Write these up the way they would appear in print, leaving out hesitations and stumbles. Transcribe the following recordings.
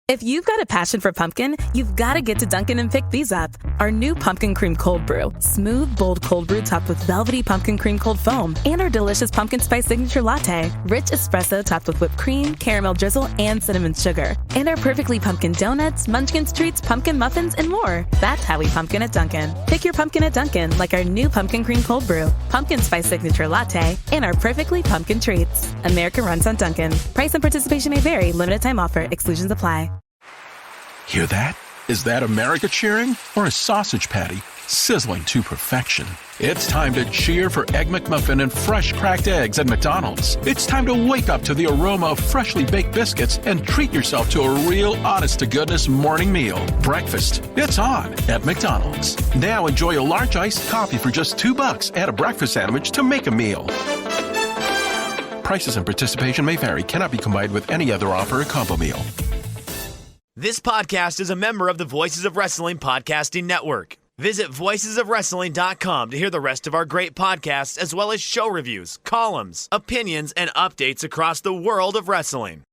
If you've got a passion for pumpkin, you've got to get to Dunkin' and pick these up. Our new Pumpkin Cream Cold Brew. Smooth, bold cold brew topped with velvety pumpkin cream cold foam. And our delicious pumpkin spice signature latte. Rich espresso topped with whipped cream, caramel drizzle, and cinnamon sugar. And our perfectly pumpkin donuts, munchkins treats, pumpkin muffins, and more. That's how we pumpkin at Dunkin'. Pick your pumpkin at Dunkin', like our new Pumpkin Cream Cold Brew, pumpkin spice signature latte, and our perfectly pumpkin treats. America runs on Dunkin'. Price and participation may vary. Limited time offer. Exclusions apply. Hear that? Is that America cheering or a sausage patty sizzling to perfection? It's time to cheer for Egg McMuffin and fresh cracked eggs at McDonald's. It's time to wake up to the aroma of freshly baked biscuits and treat yourself to a real honest-to-goodness morning meal. Breakfast, it's on at McDonald's. Now enjoy a large iced coffee for just $2. Add a breakfast sandwich to make a meal. Prices and participation may vary. Cannot be combined with any other offer or combo meal. This podcast is a member of the Voices of Wrestling Podcasting Network. Visit voicesofwrestling.com to hear the rest of our great podcasts, as well as show reviews, columns, opinions, and updates across the world of wrestling.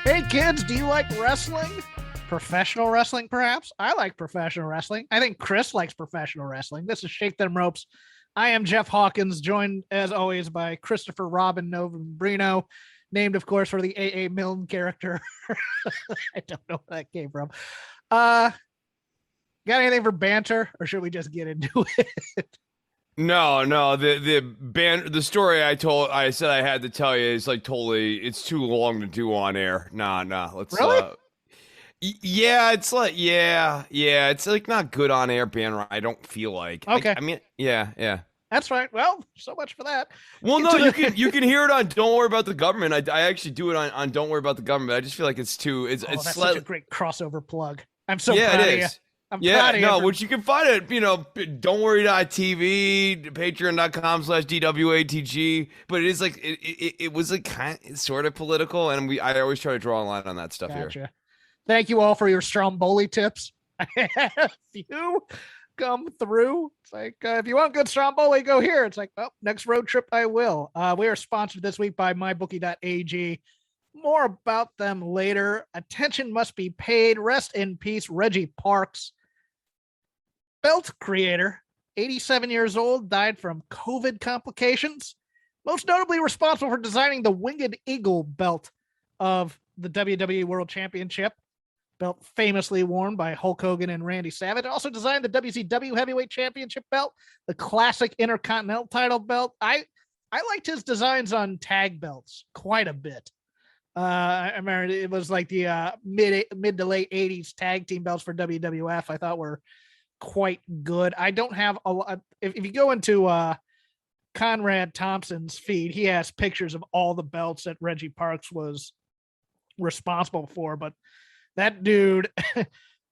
Hey kids, do you like wrestling? Professional wrestling, perhaps? I like professional wrestling. I think Chris likes professional wrestling. This is Shake Them Ropes. I am Jeff Hawkins, joined as always by Christopher Robin Novembrino, named, of course, for the A.A. Milne character. I don't know where that came from. Got anything for banter, or should we just get into it? No. The story I said I had to tell you is like totally. It's too long to do on air. Nah. Let's. Really? Yeah, it's like it's like not good on air banner. I don't feel like. Okay. I mean, yeah. That's right. Well, so much for that. Well, no, you can hear it on Don't Worry About the Government. I actually do it on Don't Worry About the Government. I just feel like it's too. It's that's slightly... such a great crossover plug. I'm so proud of it you. is. I'm proud of you. Which you can find it, don'tworry.tv, patreon.com/DWATG. But it is like it was like kind of sort of political, and I always try to draw a line on that stuff here. Thank you all for your Stromboli tips. I had a few come through. It's like, if you want good Stromboli, go here. It's like, well, next road trip, I will. We are sponsored this week by mybookie.ag. More about them later. Attention must be paid. Rest in peace, Reggie Parks. Belt creator, 87 years old, died from COVID complications. Most notably responsible for designing the Winged Eagle belt of the WWE World Championship. Belt famously worn by Hulk Hogan and Randy Savage. Also designed the WCW Heavyweight Championship belt, the classic Intercontinental title belt. I liked his designs on tag belts quite a bit. I remember it was like the mid to late 80s tag team belts for WWF. I thought were quite good. I don't have a lot. If you go into Conrad Thompson's feed, he has pictures of all the belts that Reggie Parks was responsible for, but that dude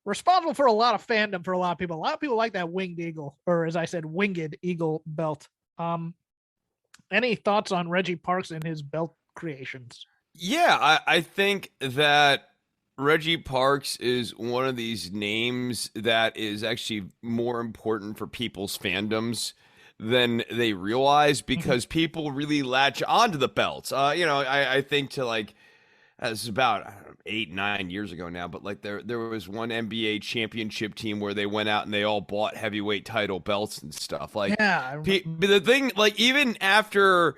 responsible for a lot of fandom for a lot of people. A lot of people like that Winged Eagle, or as I said, Winged Eagle belt. Any thoughts on Reggie Parks and his belt creations? Yeah, I think that Reggie Parks is one of these names that is actually more important for people's fandoms than they realize, because people really latch onto the belts. I think to like, this is about 8-9 years ago now, but like there was one NBA championship team where they went out and they all bought heavyweight title belts and stuff. Like, yeah, the thing, like even after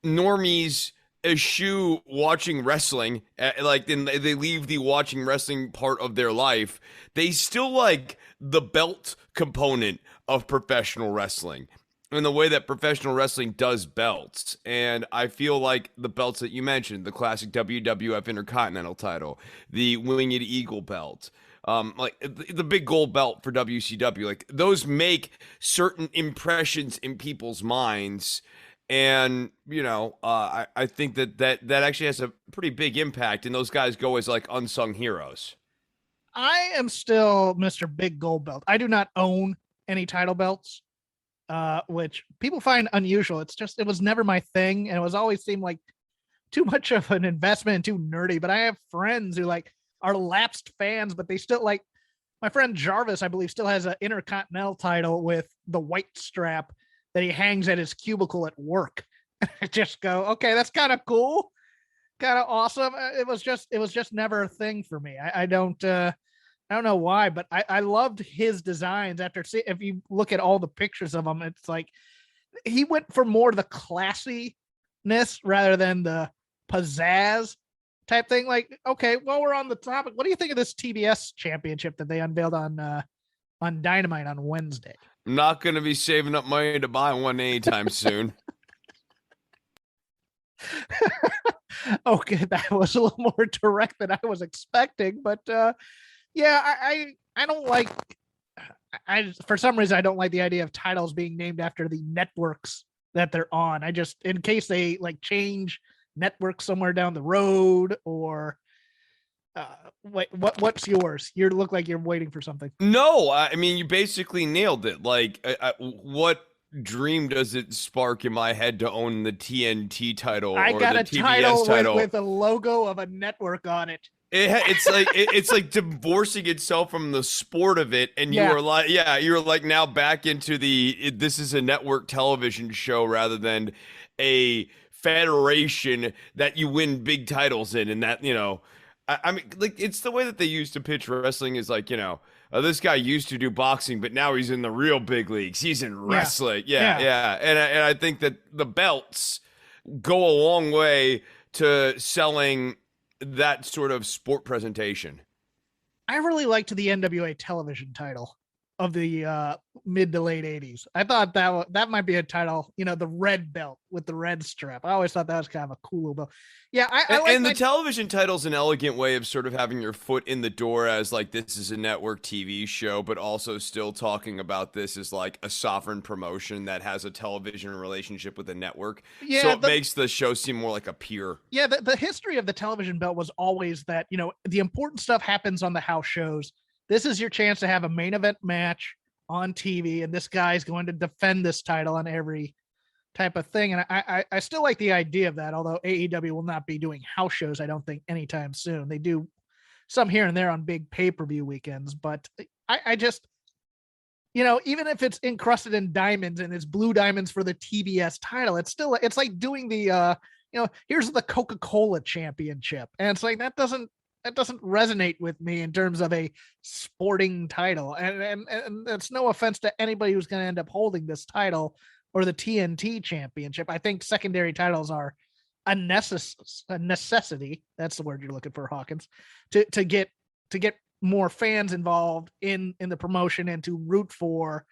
normies eschew watching wrestling, like then they leave the watching wrestling part of their life, they still like the belt component of professional wrestling and the way that professional wrestling does belts. And I feel like the belts that you mentioned, the classic WWF Intercontinental title, the Winged Eagle belt, like the big gold belt for WCW, like those make certain impressions in people's minds. And, I think that actually has a pretty big impact, and those guys go as like unsung heroes. I am still Mr. Big Gold Belt. I do not own any title belts, which people find unusual. It was never my thing, and it was always seemed like too much of an investment and too nerdy. But I have friends who like are lapsed fans, but they still like. My friend Jarvis, I believe, still has an Intercontinental title with the white strap that he hangs at his cubicle at work. I just go, okay, that's kind of cool, kind of awesome. It was just never a thing for me. I don't know why, but I loved his designs. If you look at all the pictures of him, it's like he went for more of the classiness rather than the pizzazz type thing. Like, okay, while we're on the topic, what do you think of this TBS championship that they unveiled on Dynamite on Wednesday? I'm not going to be saving up money to buy one anytime soon. Okay, that was a little more direct than I was expecting, but yeah, I don't like. I for some reason I don't like the idea of titles being named after the networks that they're on. I just, in case they like change network somewhere down the road, or what's yours? You look like you're waiting for something. No, I mean, you basically nailed it. Like, what dream does it spark in my head to own the TNT title I or got the a TBS title with a logo of a network on it. It's like divorcing itself from the sport of it, and you're like now back into this is a network television show rather than a federation that you win big titles in, and that, I mean, like, it's the way that they used to pitch wrestling is like, this guy used to do boxing, but now he's in the real big leagues. He's in wrestling. Yeah. And I think that the belts go a long way to selling that sort of sport presentation. I really liked the NWA television title of the mid to late 80s. I thought that might be a title, the red belt with the red strap. I always thought that was kind of a cool little belt. Yeah, and the television title's an elegant way of sort of having your foot in the door as like, this is a network TV show, but also still talking about this as like a sovereign promotion that has a television relationship with a network. Yeah, so it makes the show seem more like a peer. Yeah, the history of the television belt was always that, the important stuff happens on the house shows. This is your chance to have a main event match on TV, and this guy's going to defend this title on every type of thing. And I still like the idea of that, although AEW will not be doing house shows, I don't think, anytime soon. They do some here and there on big pay-per-view weekends, but I just, even if it's encrusted in diamonds and it's blue diamonds for the TBS title, it's like doing the, here's the Coca-Cola championship. And it's like, that doesn't resonate with me in terms of a sporting title. And that's no offense to anybody who's going to end up holding this title or the TNT championship. I think secondary titles are a necessity. That's the word you're looking for, Hawkins, to get more fans involved in the promotion and to root for,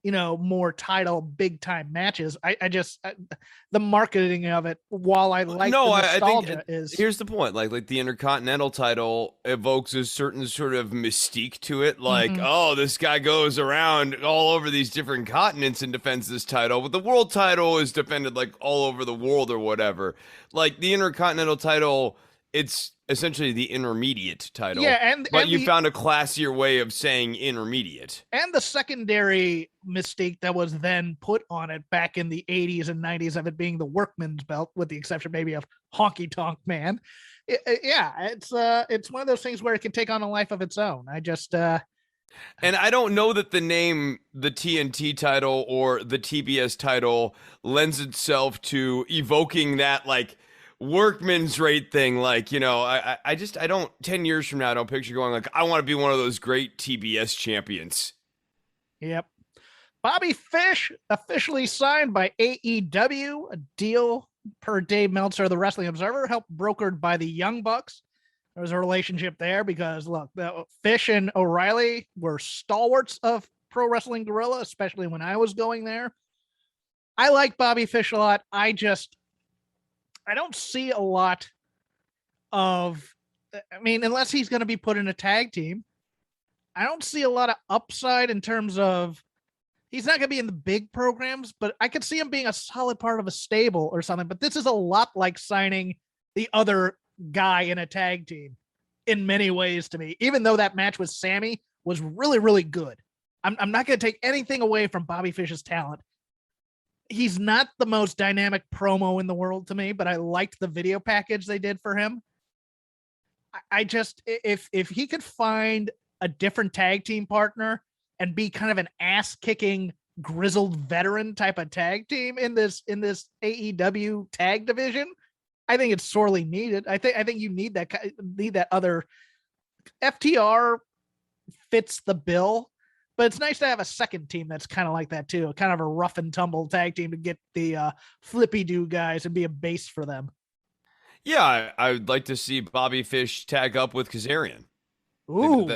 more title big time matches. I just the marketing of it, while I like the nostalgia, I think here's the point. Like the Intercontinental title evokes a certain sort of mystique to it. Like, oh, this guy goes around all over these different continents and defends this title, but the world title is defended like all over the world or whatever. Like the Intercontinental title, it's essentially the intermediate title. Yeah, but you found a classier way of saying intermediate. And the secondary mistake that was then put on it back in the 80s and 90s of it being the workman's belt, with the exception maybe of Honky Tonk Man. It's one of those things where it can take on a life of its own. I just and I don't know that the name, the TNT title or the TBS title, lends itself to evoking that like workman's rate thing. Like, I don't 10 years from now, I don't picture going like, I want to be one of those great TBS champions. Yep. Bobby Fish officially signed by AEW, a deal per Dave Meltzer of the Wrestling Observer, helped brokered by the Young Bucks. There was a relationship there because look, Fish and O'Reilly were stalwarts of Pro Wrestling Guerrilla, especially when I was going there. I like Bobby Fish a lot. I don't see a lot of, unless he's going to be put in a tag team, I don't see a lot of upside in terms of, he's not going to be in the big programs, but I could see him being a solid part of a stable or something. But this is a lot like signing the other guy in a tag team in many ways to me, even though that match with Sammy was really, really good. I'm not going to take anything away from Bobby Fish's talent. He's not the most dynamic promo in the world to me, but I liked the video package they did for him. I just, if he could find a different tag team partner and be kind of an ass kicking grizzled veteran type of tag team in this AEW tag division, I think it's sorely needed. I think you need that other. FTR fits the bill, but it's nice to have a second team that's kind of like that too, kind of a rough and tumble tag team to get the flippy do guys and be a base for them. Yeah, I would like to see Bobby Fish tag up with Kazarian. Ooh,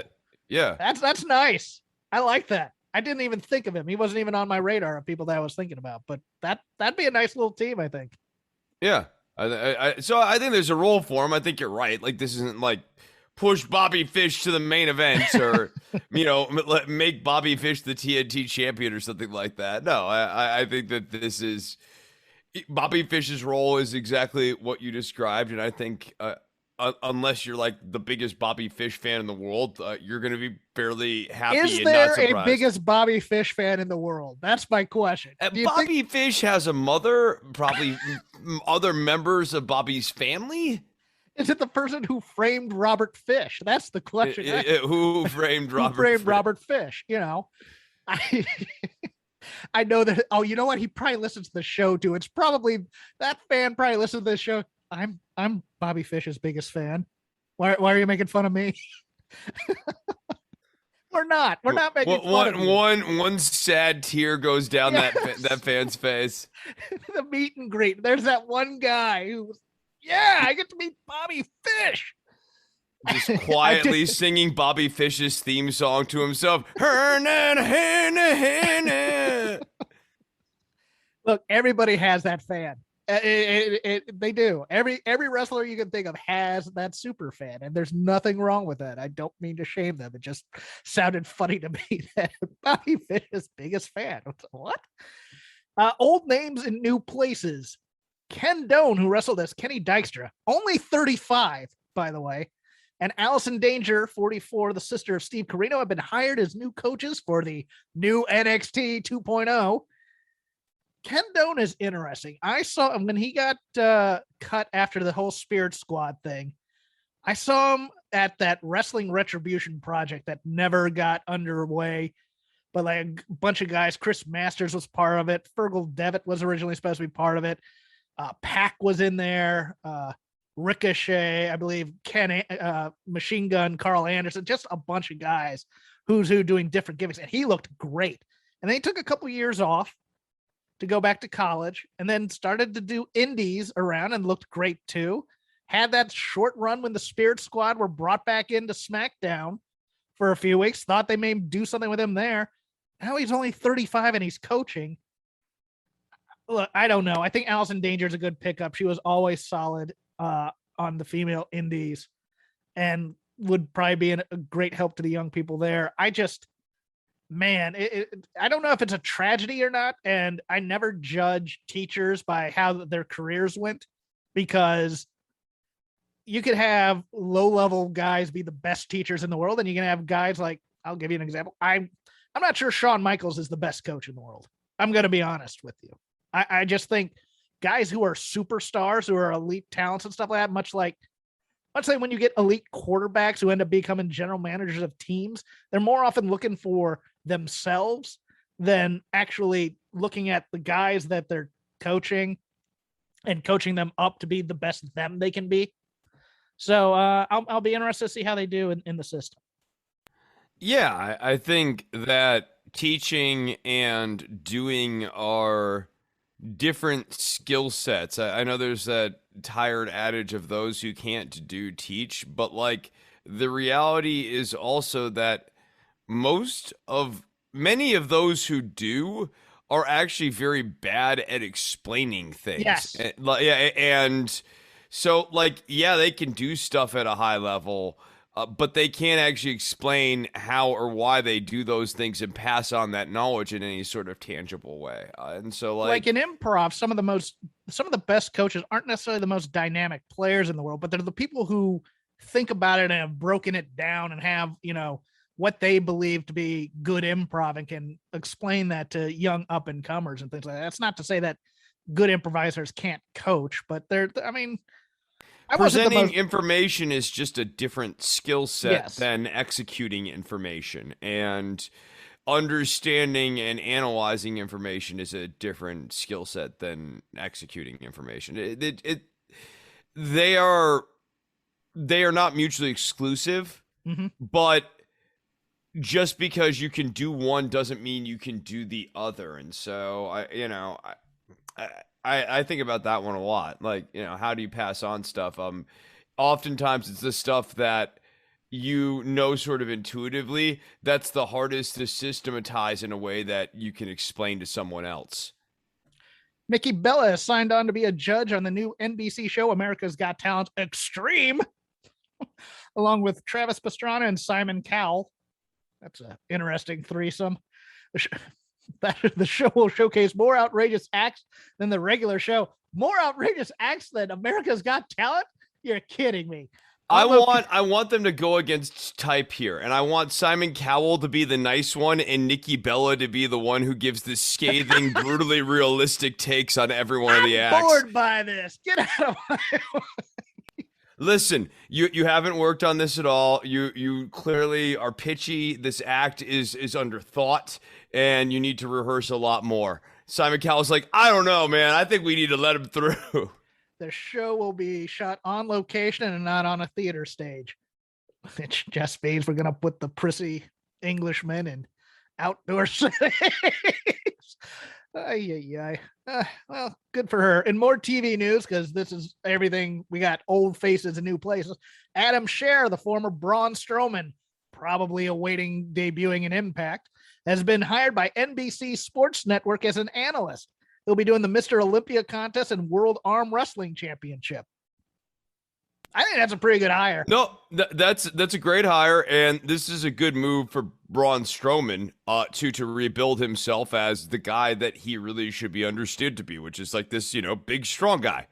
yeah, that's nice. I like that. I didn't even think of him. He wasn't even on my radar of people that I was thinking about, but that'd be a nice little team, I think. Yeah. So I think there's a role for him. I think you're right. Like, this isn't like push Bobby Fish to the main event or, make Bobby Fish the TNT champion or something like that. No, I think that this is Bobby Fish's role is exactly what you described. And I think, unless you're like the biggest Bobby Fish fan in the world, you're going to be fairly happy. Is there a biggest Bobby Fish fan in the world? That's my question. Bobby Fish has a mother, probably other members of Bobby's family. Is it the person who framed Robert Fish? That's the question. Who framed Robert Fish? I know that. Oh, you know what? He probably listens to the show too. It's probably that fan probably listens to this show. I'm Bobby Fish's biggest fan. Why are you making fun of me? We're not making fun of you. One sad tear goes down that fan's face. The meet and greet. There's that one guy who was, I get to meet Bobby Fish. Just quietly singing Bobby Fish's theme song to himself. Look, everybody has that fan. They do. Every wrestler you can think of has that super fan, and there's nothing wrong with that. I don't mean to shame them. It just sounded funny to me that Bobby Fish's biggest fan. What? Old names in new places. Ken Doane, who wrestled as Kenny Dykstra, only 35, by the way, and Allison Danger, 44, the sister of Steve Corino, have been hired as new coaches for the new NXT 2.0. Ken Doane is interesting. I saw him when he got cut after the whole Spirit Squad thing. I saw him at that Wrestling Retribution project that never got underway, but like a bunch of guys. Chris Masters was part of it. Fergal Devitt was originally supposed to be part of it. Pac was in there. Ricochet, I believe, Machine Gun, Carl Anderson, just a bunch of guys who's who doing different gimmicks, and he looked great. And then he took a couple years off to go back to college, and then started to do indies around and looked great too. Had that short run when the Spirit Squad were brought back into SmackDown for a few weeks. Thought they may do something with him there. Now he's only 35 and he's coaching. Look, I don't know. I think Allison Danger is a good pickup. She was always solid on the female indies and would probably be a great help to the young people there. I just, man, I don't know if it's a tragedy or not. And I never judge teachers by how their careers went, because you could have low-level guys be the best teachers in the world, and you can have guys like, I'll give you an example. I'm not sure Shawn Michaels is the best coach in the world. I'm going to be honest with you. I just think guys who are superstars, who are elite talents and stuff like that, much like when you get elite quarterbacks who end up becoming general managers of teams, they're more often looking for themselves than actually looking at the guys that they're coaching and coaching them up to be the best them they can be. So I'll be interested to see how they do in the system. Yeah, I think that teaching and doing are different skill sets. I know there's that tired adage of those who can't do teach, but like the reality is also that many of those who do are actually very bad at explaining things. Yes. And so like, yeah, they can do stuff at a high level, but they can't actually explain how or why they do those things and pass on that knowledge in any sort of tangible way. And so like in improv, some of the best coaches aren't necessarily the most dynamic players in the world, but they're the people who think about it and have broken it down and have, what they believe to be good improv and can explain that to young up and comers and things like that. That's not to say that good improvisers can't coach, but Presenting information is just a different skill set Yes. than executing information, and understanding and analyzing information is a different skill set than executing information. They are not mutually exclusive, but just because you can do one doesn't mean you can do the other. And so I think about that one a lot. Like, how do you pass on stuff? Oftentimes it's the stuff that sort of intuitively, that's the hardest to systematize in a way that you can explain to someone else. Nikki Bella has signed on to be a judge on the new NBC show America's Got Talent Extreme, along with Travis Pastrana and Simon Cowell. That's an interesting threesome. The show will showcase more outrageous acts than the regular show. More outrageous acts than America's Got Talent? You're kidding me. I want them to go against type here, and I want Simon Cowell to be the nice one and Nikki Bella to be the one who gives the scathing, brutally realistic takes on every one of the acts. I'm bored by this. Get out of my way. Listen, you haven't worked on this at all. You clearly are pitchy. This act is under thought, and you need to rehearse a lot more. Simon Cowell's like, I don't know, man. I think we need to let him through. The show will be shot on location and not on a theater stage, which just means we're going to put the prissy Englishmen in outdoor settings. Well, good for her. And more TV news, because this is everything. We got old faces and new places. Adam Scherr, the former Braun Strowman, probably awaiting debuting in Impact, has been hired by NBC Sports Network as an analyst. He'll be doing the Mr. Olympia contest and World Arm Wrestling Championship. I think that's a pretty good hire. No, that's a great hire, and this is a good move for Braun Strowman to rebuild himself as the guy that he really should be understood to be, which is like this, big strong guy,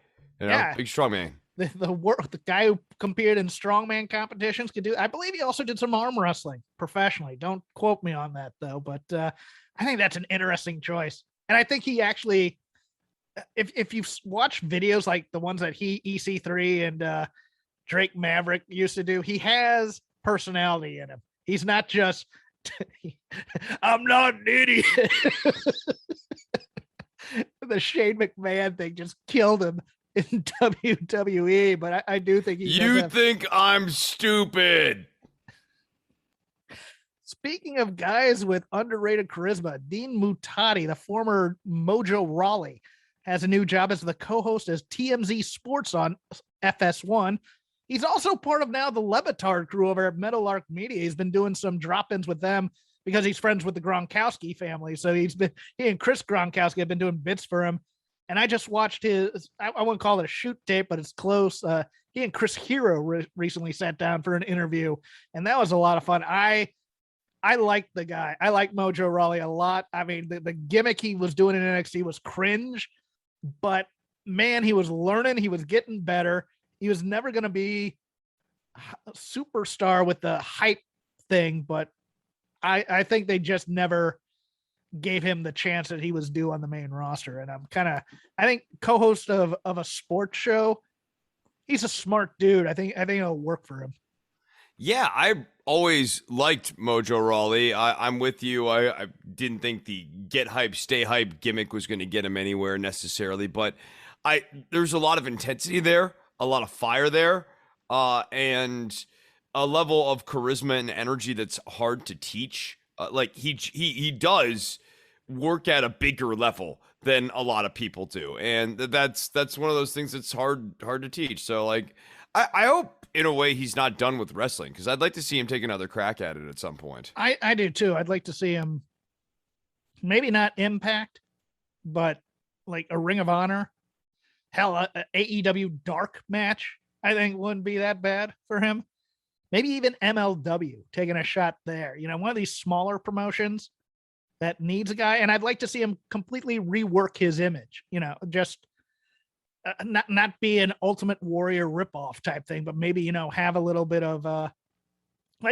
big strong man. The guy who competed in strongman competitions could do. I believe he also did some arm wrestling professionally. Don't quote me on that though, but I think that's an interesting choice. And I think he actually, if you've watched videos like the ones that EC3 and Drake Maverick used to do, he has personality in him. He's not just, I'm not an idiot. The Shane McMahon thing just killed him in WWE, but I do think You think I'm stupid. Speaking of guys with underrated charisma, Dean Mutati, the former Mojo Rawley, has a new job as the co-host as TMZ Sports on FS1. He's also part of now the Levitard crew over at Meadowlark Media. He's been doing some drop-ins with them because he's friends with the Gronkowski family. So he and Chris Gronkowski have been doing bits for him. And I just watched his, I wouldn't call it a shoot tape, but it's close. He and Chris Hero recently sat down for an interview, and that was a lot of fun. I like the guy. I like Mojo Rawley a lot. I mean, the gimmick he was doing in NXT was cringe, but man, he was learning. He was getting better. He was never going to be a superstar with the hype thing, but I think they just never gave him the chance that he was due on the main roster. And I think co-host of a sports show, he's a smart dude. I think it'll work for him. Yeah, I always liked Mojo Rawley. I'm with you. I didn't think the get hype, stay hype gimmick was going to get him anywhere necessarily, but there's a lot of intensity there, a lot of fire there, and a level of charisma and energy that's hard to teach. Like he does work at a bigger level than a lot of people do, and that's one of those things that's hard to teach. So like, I hope in a way he's not done with wrestling, because I'd like to see him take another crack at it at some point. I do too. I'd like to see him, maybe not Impact, but like a Ring of Honor, hell, a AEW dark match, I think wouldn't be that bad for him. Maybe even MLW, taking a shot there. One of these smaller promotions that needs a guy, and I'd like to see him completely rework his image. Just not be an Ultimate Warrior ripoff type thing, but maybe have a little bit of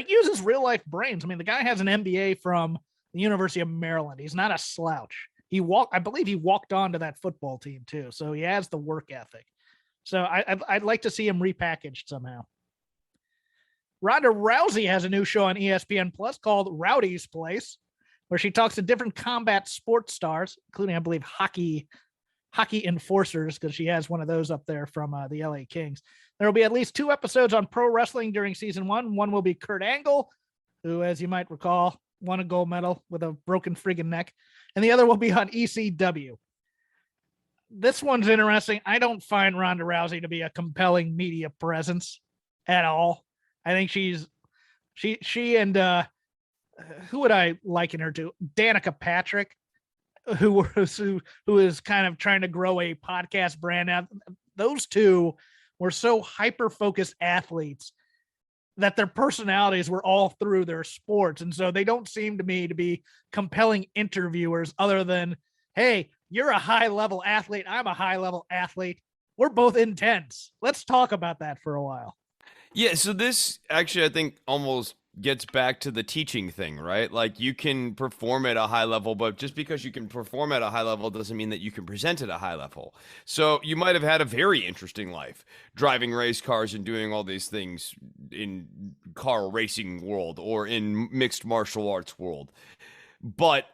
use his real life brains. I mean, the guy has an MBA from the University of Maryland. He's not a slouch. I believe he walked onto that football team too, so he has the work ethic. So I'd like to see him repackaged somehow. Ronda Rousey has a new show on ESPN Plus called Rowdy's Place, where she talks to different combat sports stars, including, I believe, hockey enforcers, because she has one of those up there from the LA Kings. There will be at least 2 episodes on pro wrestling during season 1. One will be Kurt Angle, who, as you might recall, won a gold medal with a broken friggin' neck. And the other will be on ECW. This one's interesting. I don't find Ronda Rousey to be a compelling media presence at all. I think she and who would I liken her to? Danica Patrick, who is kind of trying to grow a podcast brand out. Those two were so hyper-focused athletes that their personalities were all through their sports. And so they don't seem to me to be compelling interviewers other than, hey, you're a high-level athlete. I'm a high-level athlete. We're both intense. Let's talk about that for a while. Yeah, so this actually, I think, almost gets back to the teaching thing, right? Like, you can perform at a high level, but just because you can perform at a high level doesn't mean that you can present at a high level. So you might have had a very interesting life, driving race cars and doing all these things in car racing world or in mixed martial arts world. But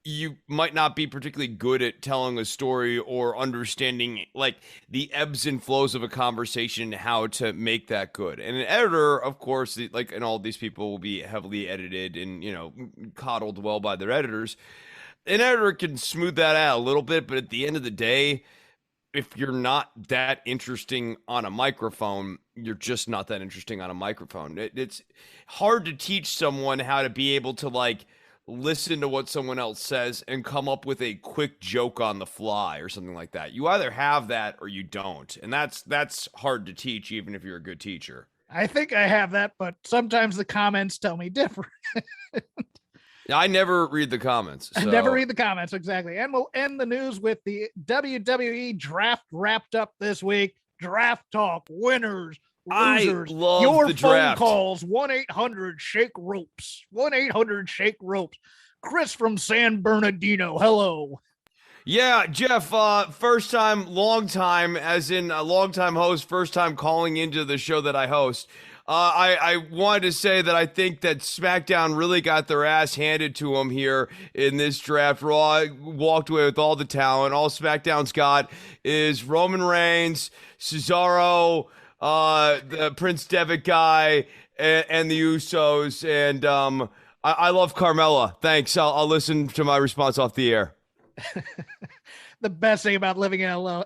you might not be particularly good at telling a story or understanding like the ebbs and flows of a conversation, how to make that good. And an editor, of course, like, and all these people will be heavily edited and, you know, coddled well by their editors. An editor can smooth that out a little bit, but at the end of the day, if you're not that interesting on a microphone, you're just not that interesting on a microphone. It's hard to teach someone how to be able to like listen to what someone else says and come up with a quick joke on the fly or something like that. You either have that or you don't. And that's hard to teach, even if you're a good teacher. I think I have that, but sometimes the comments tell me different. I never read the comments. So. I never read the comments, exactly. And we'll end the news with the WWE draft wrapped up this week. Draft talk, winners, losers. I love your the phone draft. calls, 1-800-SHAKE-ROPES. 1-800-SHAKE-ROPES. Chris from San Bernardino, hello. Yeah, Jeff, first time, long time, as in a long time host, first time calling into the show that I host. I wanted to say that I think that SmackDown really got their ass handed to them here in this draft. Raw walked away with all the talent. All SmackDown's got is Roman Reigns, Cesaro, the Prince Devitt guy, and the Usos. And I love Carmella. Thanks. I'll listen to my response off the air. The best thing about living in LA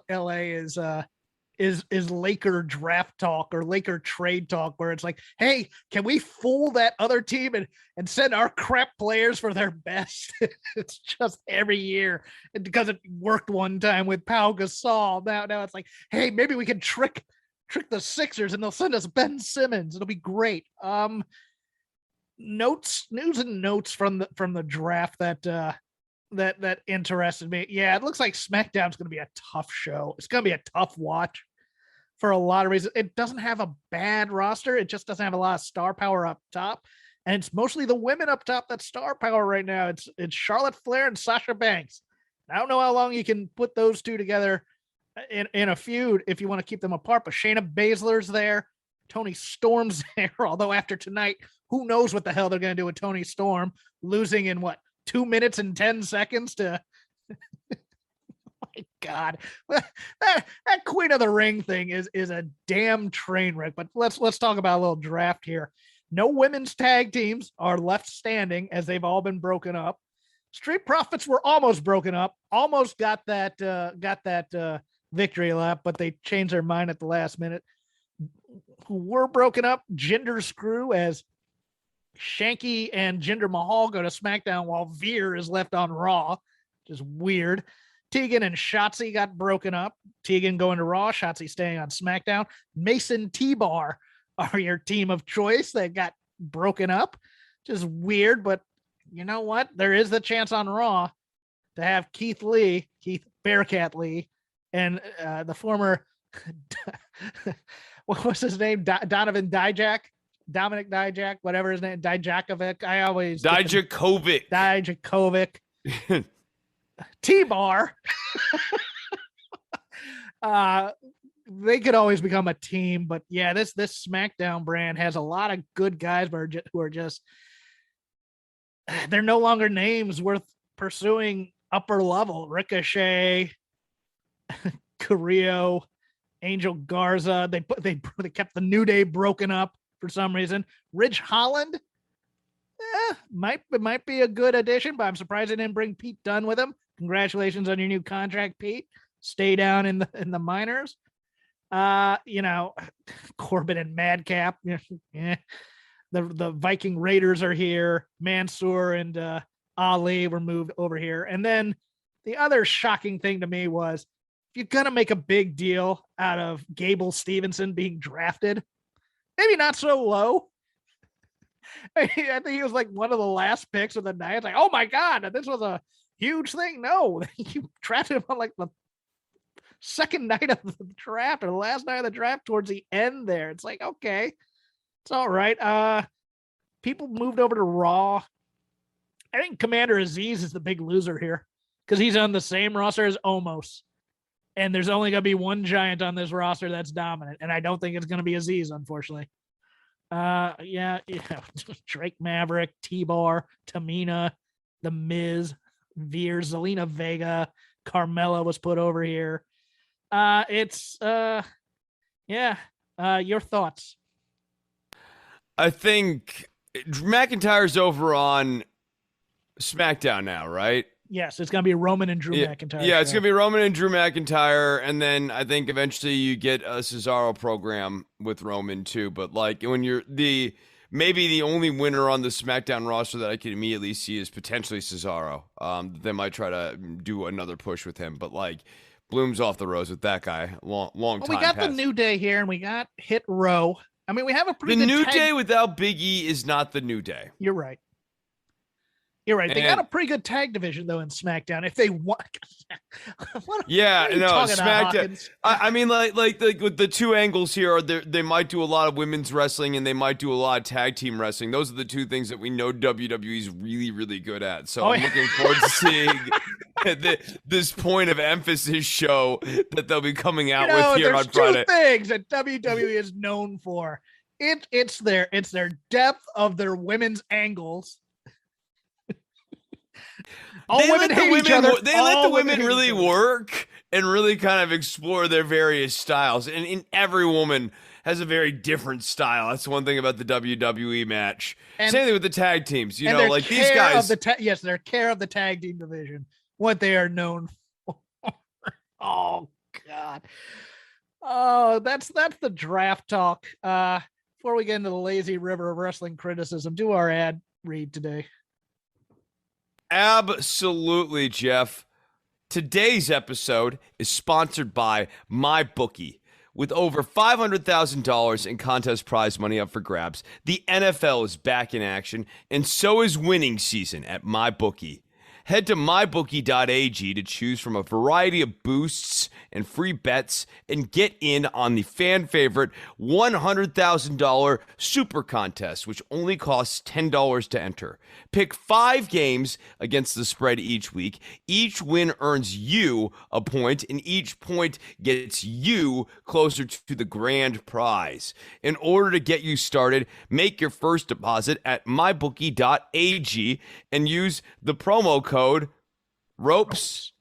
is Laker draft talk or Laker trade talk, where it's like, hey, can we fool that other team and send our crap players for their best? It's just every year, and because it worked one time with Pau Gasol. Now it's like, hey, maybe we can trick the Sixers and they'll send us Ben Simmons. It'll be great. News and notes from the draft that interested me. Yeah, it looks like SmackDown's going to be a tough show. It's going to be a tough watch for a lot of reasons. It doesn't have a bad roster. It just doesn't have a lot of star power up top. And it's mostly the women up top that's star power right now. It's Charlotte Flair and Sasha Banks. I don't know how long you can put those two together in a feud if you want to keep them apart, but Shayna Baszler's there. Tony Storm's there. Although after tonight, who knows what the hell they're going to do with Tony Storm losing in 2 minutes and 10 seconds to my God, that Queen of the Ring thing is a damn train wreck. But let's talk about a little draft here. No women's tag teams are left standing, as they've all been broken up. Street Profits were almost broken up, almost got that victory lap, but they changed their mind at the last minute. Who were broken up? Jinder Screw, as Shanky and Jinder Mahal go to SmackDown while Veer is left on Raw, which is weird. Tegan and Shotzi got broken up. Tegan going to Raw, Shotzi staying on SmackDown. Mason T-Bar are your team of choice. They got broken up. Just weird, but you know what? There is the chance on Raw to have Keith Bearcat Lee, and the former, what was his name? Dominic Dijak, whatever his name, Dijakovic. Dijakovic. T-Bar. they could always become a team, but yeah, this SmackDown brand has a lot of good guys who are just they're no longer names worth pursuing upper level. Ricochet, Carrillo, Angel Garza. They kept the New Day broken up for some reason. Ridge Holland, might be a good addition, but I'm surprised they didn't bring Pete Dunne with him. Congratulations on your new contract, Pete. Stay down in the minors. Corbin and Madcap. Yeah. The Viking Raiders are here. Mansoor and Ali were moved over here. And then the other shocking thing to me was, if you're going to make a big deal out of Gable Stevenson being drafted, maybe not so low. I think he was like one of the last picks of the night. It's like, oh my God, this was a huge thing. No, you drafted him on like the second night of the draft or the last night of the draft towards the end there. It's like, okay, it's all right. People moved over to Raw. I think Commander Aziz is the big loser here because he's on the same roster as Omos. And there's only going to be one giant on this roster that's dominant. And I don't think it's going to be Aziz, unfortunately. Drake Maverick, T-Bar, Tamina, The Miz, Veer, Zelina Vega, Carmella was put over here. Your thoughts? I think McIntyre's over on SmackDown now, right? Yes, it's going to be Roman and Drew McIntyre. Yeah, it's going to be Roman and Drew McIntyre. And then I think eventually you get a Cesaro program with Roman too. But like when you're maybe the only winner on the SmackDown roster that I can immediately see is potentially Cesaro. They might try to do another push with him, but like Bloom's off the rose with that guy. Long time. We got the New Day here and we got Hit Row. I mean, we have a pretty good New Day without Big E is not the New Day. You're right. They got a pretty good tag division though in SmackDown. If they want, SmackDown. I mean, like with the two angles here, they might do a lot of women's wrestling and they might do a lot of tag team wrestling. Those are the two things that we know WWE's really, really good at. So I'm looking forward to seeing this point of emphasis show that they'll be coming out with here on Friday. Two things that WWE is known for. It's their depth of their women's angles. They let the women really work and really kind of explore their various styles. And every woman has a very different style. That's one thing about the WWE match. Same thing with the tag teams. You know, like these guys. Their care of the tag team division. What they are known for. Oh, God. Oh, that's the draft talk. Before we get into the lazy river of wrestling criticism, do our ad read today. Absolutely, Jeff. Today's episode is sponsored by MyBookie. With over $500,000 in contest prize money up for grabs, the NFL is back in action, and so is winning season at MyBookie. Head to mybookie.ag to choose from a variety of boosts and free bets and get in on the fan favorite $100,000 super contest, which only costs $10 to enter. Pick 5 games against the spread each week. Each win earns you a point, and each point gets you closer to the grand prize. In order to get you started, make your first deposit at mybookie.ag and use the promo code ROPES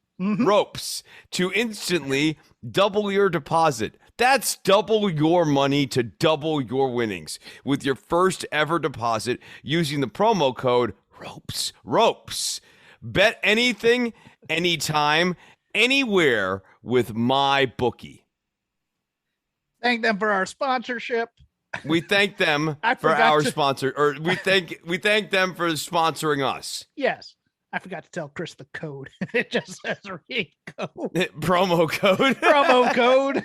to instantly double your deposit. That's double your money to double your winnings with your first ever deposit using the promo code ROPES. Bet anything, anytime, anywhere with MyBookie. Thank them for our sponsorship. We thank them for our sponsor, or we thank them for sponsoring us. Yes. I forgot to tell Chris the code. It just says promo code. Promo code.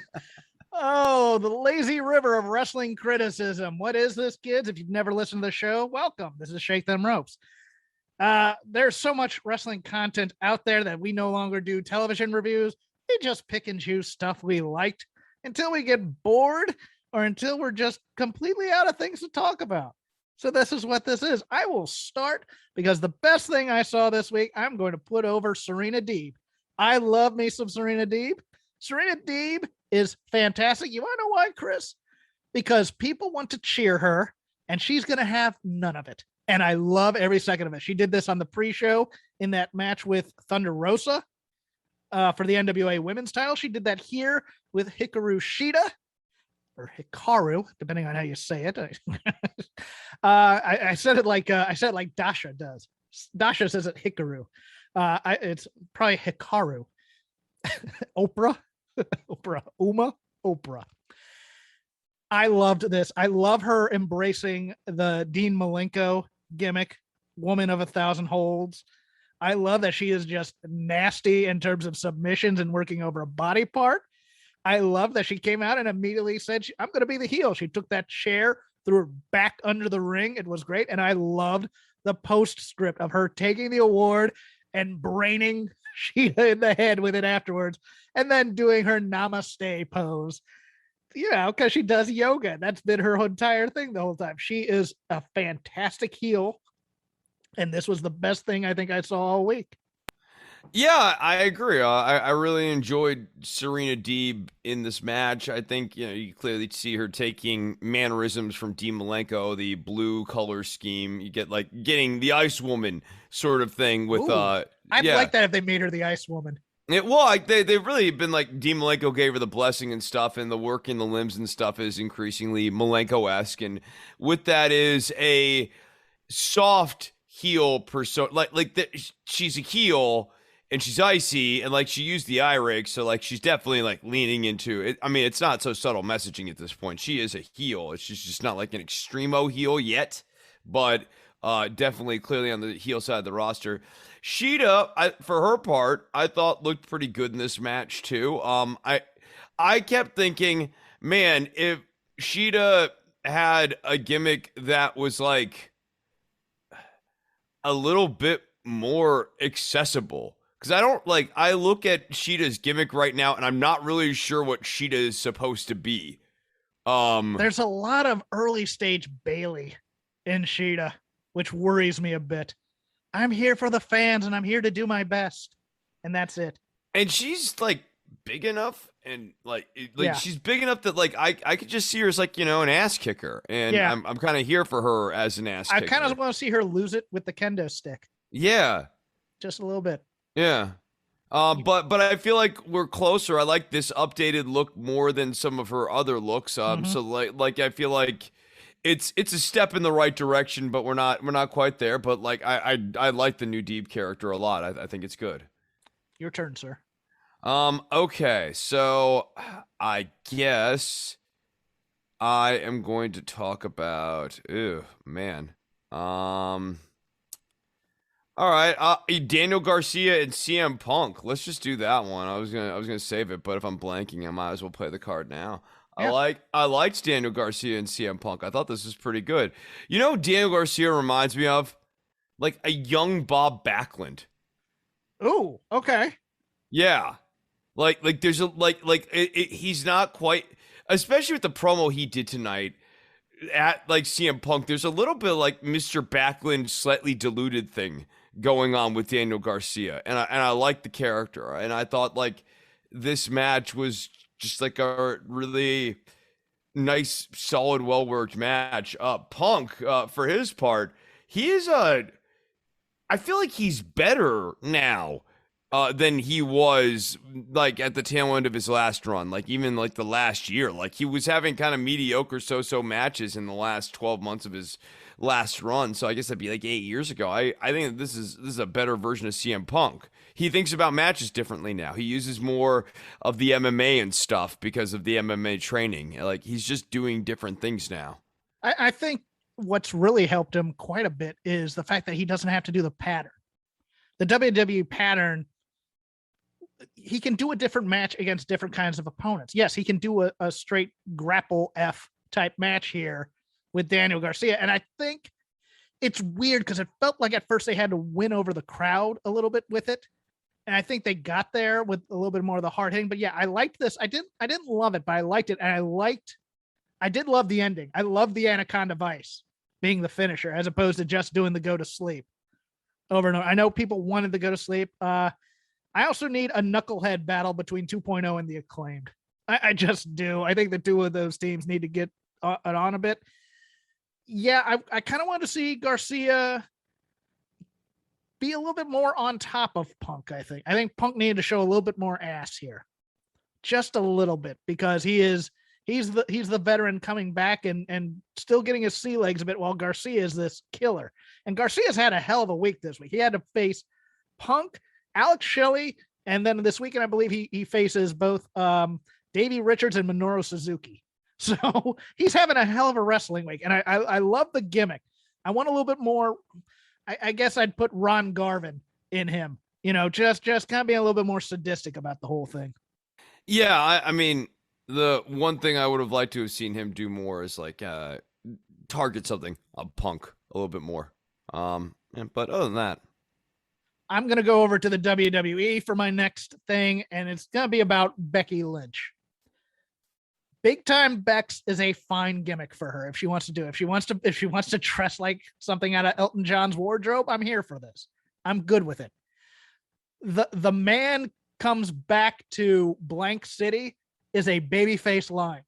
Oh, the lazy river of wrestling criticism. What is this, kids? If you've never listened to the show, welcome. This is Shake Them Ropes. There's so much wrestling content out there that we no longer do television reviews. We just pick and choose stuff we liked until we get bored or until we're just completely out of things to talk about. So this is what this is. I will start because the best thing I saw this week, I'm going to put over Serena Deeb. I love me some Serena Deeb. Serena Deeb is fantastic. You want to know why, Chris? Because people want to cheer her, and she's going to have none of it. And I love every second of it. She did this on the pre-show in that match with Thunder Rosa for the NWA Women's title. She did that here with Hikaru Shida, or Hikaru, depending on how you say it. I said it like Dasha does. Dasha says it Hikaru. It's probably Hikaru. Oprah. Oprah. I loved this. I love her embracing the Dean Malenko gimmick, woman of 1,000 holds. I love that she is just nasty in terms of submissions and working over a body part. I love that she came out and immediately said, I'm going to be the heel. She took that chair, threw her back under the ring. It was great. And I loved the postscript of her taking the award and braining Sheeta in the head with it afterwards, and then doing her namaste pose. Because she does yoga. That's been her entire thing the whole time. She is a fantastic heel, and this was the best thing I think I saw all week. Yeah, I agree. I really enjoyed Serena Deeb in this match. I think, you clearly see her taking mannerisms from Dean Malenko, the blue color scheme. You get getting the Ice Woman sort of thing with, I'd like that if they made her the Ice Woman. They've really been Dean Malenko gave her the blessing and stuff, and the work in the limbs and stuff is increasingly Malenko-esque. And with that is a soft heel persona, she's a heel and she's icy, and she used the eye rake, so she's definitely leaning into it. I mean, it's not so subtle messaging at this point. She is a heel. It's just not an extremo heel yet, but definitely clearly on the heel side of the roster. Sheeta, for her part, I thought looked pretty good in this match too. I kept thinking, man, if Sheeta had a gimmick that was a little bit more accessible, because I look at Sheeta's gimmick right now and I'm not really sure what Sheeta is supposed to be. There's a lot of early stage Bailey in Sheeta, which worries me a bit. I'm here for the fans and I'm here to do my best. And that's it. And she's big enough, and she's big enough that I could just see her as an ass kicker. And I'm kind of here for her as an ass kicker. I kind of want to see her lose it with the kendo stick. Yeah. Just a little bit. Yeah. But I feel like we're closer. I like this updated look more than some of her other looks. So I feel like it's a step in the right direction, but we're not quite there. But I like the new Deeb character a lot. I think it's good. Your turn, sir. Okay, so I guess I am going to talk about. Ew, man. All right, Daniel Garcia and CM Punk. Let's just do that one. I was gonna save it, but if I'm blanking, I might as well play the card now. Yeah. I liked Daniel Garcia and CM Punk. I thought this was pretty good. Daniel Garcia reminds me of a young Bob Backlund. Oh, okay. Yeah, there's he's not quite, especially with the promo he did tonight at CM Punk. There's a little bit Mr. Backlund slightly diluted thing going on with Daniel Garcia, and I like the character, and I thought this match was just a really nice, solid, well-worked match. Punk, for his part, he is I feel like he's better now than he was at the tail end of his last run, even the last year. He was having kind of mediocre so matches in the last 12 months of his last run. So I guess that'd be 8 years ago. I think that this is a better version of CM Punk. He thinks about matches differently now. He uses more of the MMA and stuff because of the MMA training. He's just doing different things now. I think what's really helped him quite a bit is the fact that he doesn't have to do the pattern. The WWE pattern, he can do a different match against different kinds of opponents. Yes, he can do a straight grapple F type match here with Daniel Garcia. And I think it's weird because it felt like at first they had to win over the crowd a little bit with it. And I think they got there with a little bit more of the hard hitting. But yeah, I liked this. I didn't love it, but I liked it. And I did love the ending. I love the Anaconda Vice being the finisher as opposed to just doing the go to sleep over and over. I know people wanted to go to sleep. I also need a knucklehead battle between 2.0 and the Acclaimed. I just do. I think the two of those teams need to get on a bit. Yeah, I kind of want to see Garcia be a little bit more on top of Punk. I think Punk needed to show a little bit more ass here, just a little bit, because he's the veteran coming back and still getting his sea legs a bit, while Garcia is this killer. And Garcia's had a hell of a week this week. He had to face Punk, Alex Shelley, and then this weekend I believe he faces both Davey Richards and Minoru Suzuki. So he's having a hell of a wrestling week, and I love the gimmick. I want a little bit more. I guess I'd put Ron Garvin in him, just kind of being a little bit more sadistic about the whole thing. Yeah, I mean, the one thing I would have liked to have seen him do more is like target something, a Punk, a little bit more. But other than that, I'm going to go over to the WWE for my next thing, and it's going to be about Becky Lynch. Big Time Bex is a fine gimmick for her if she wants to do it. If she wants to dress like something out of Elton John's wardrobe, I'm here for this. I'm good with it. The man comes back to blank city is a babyface line,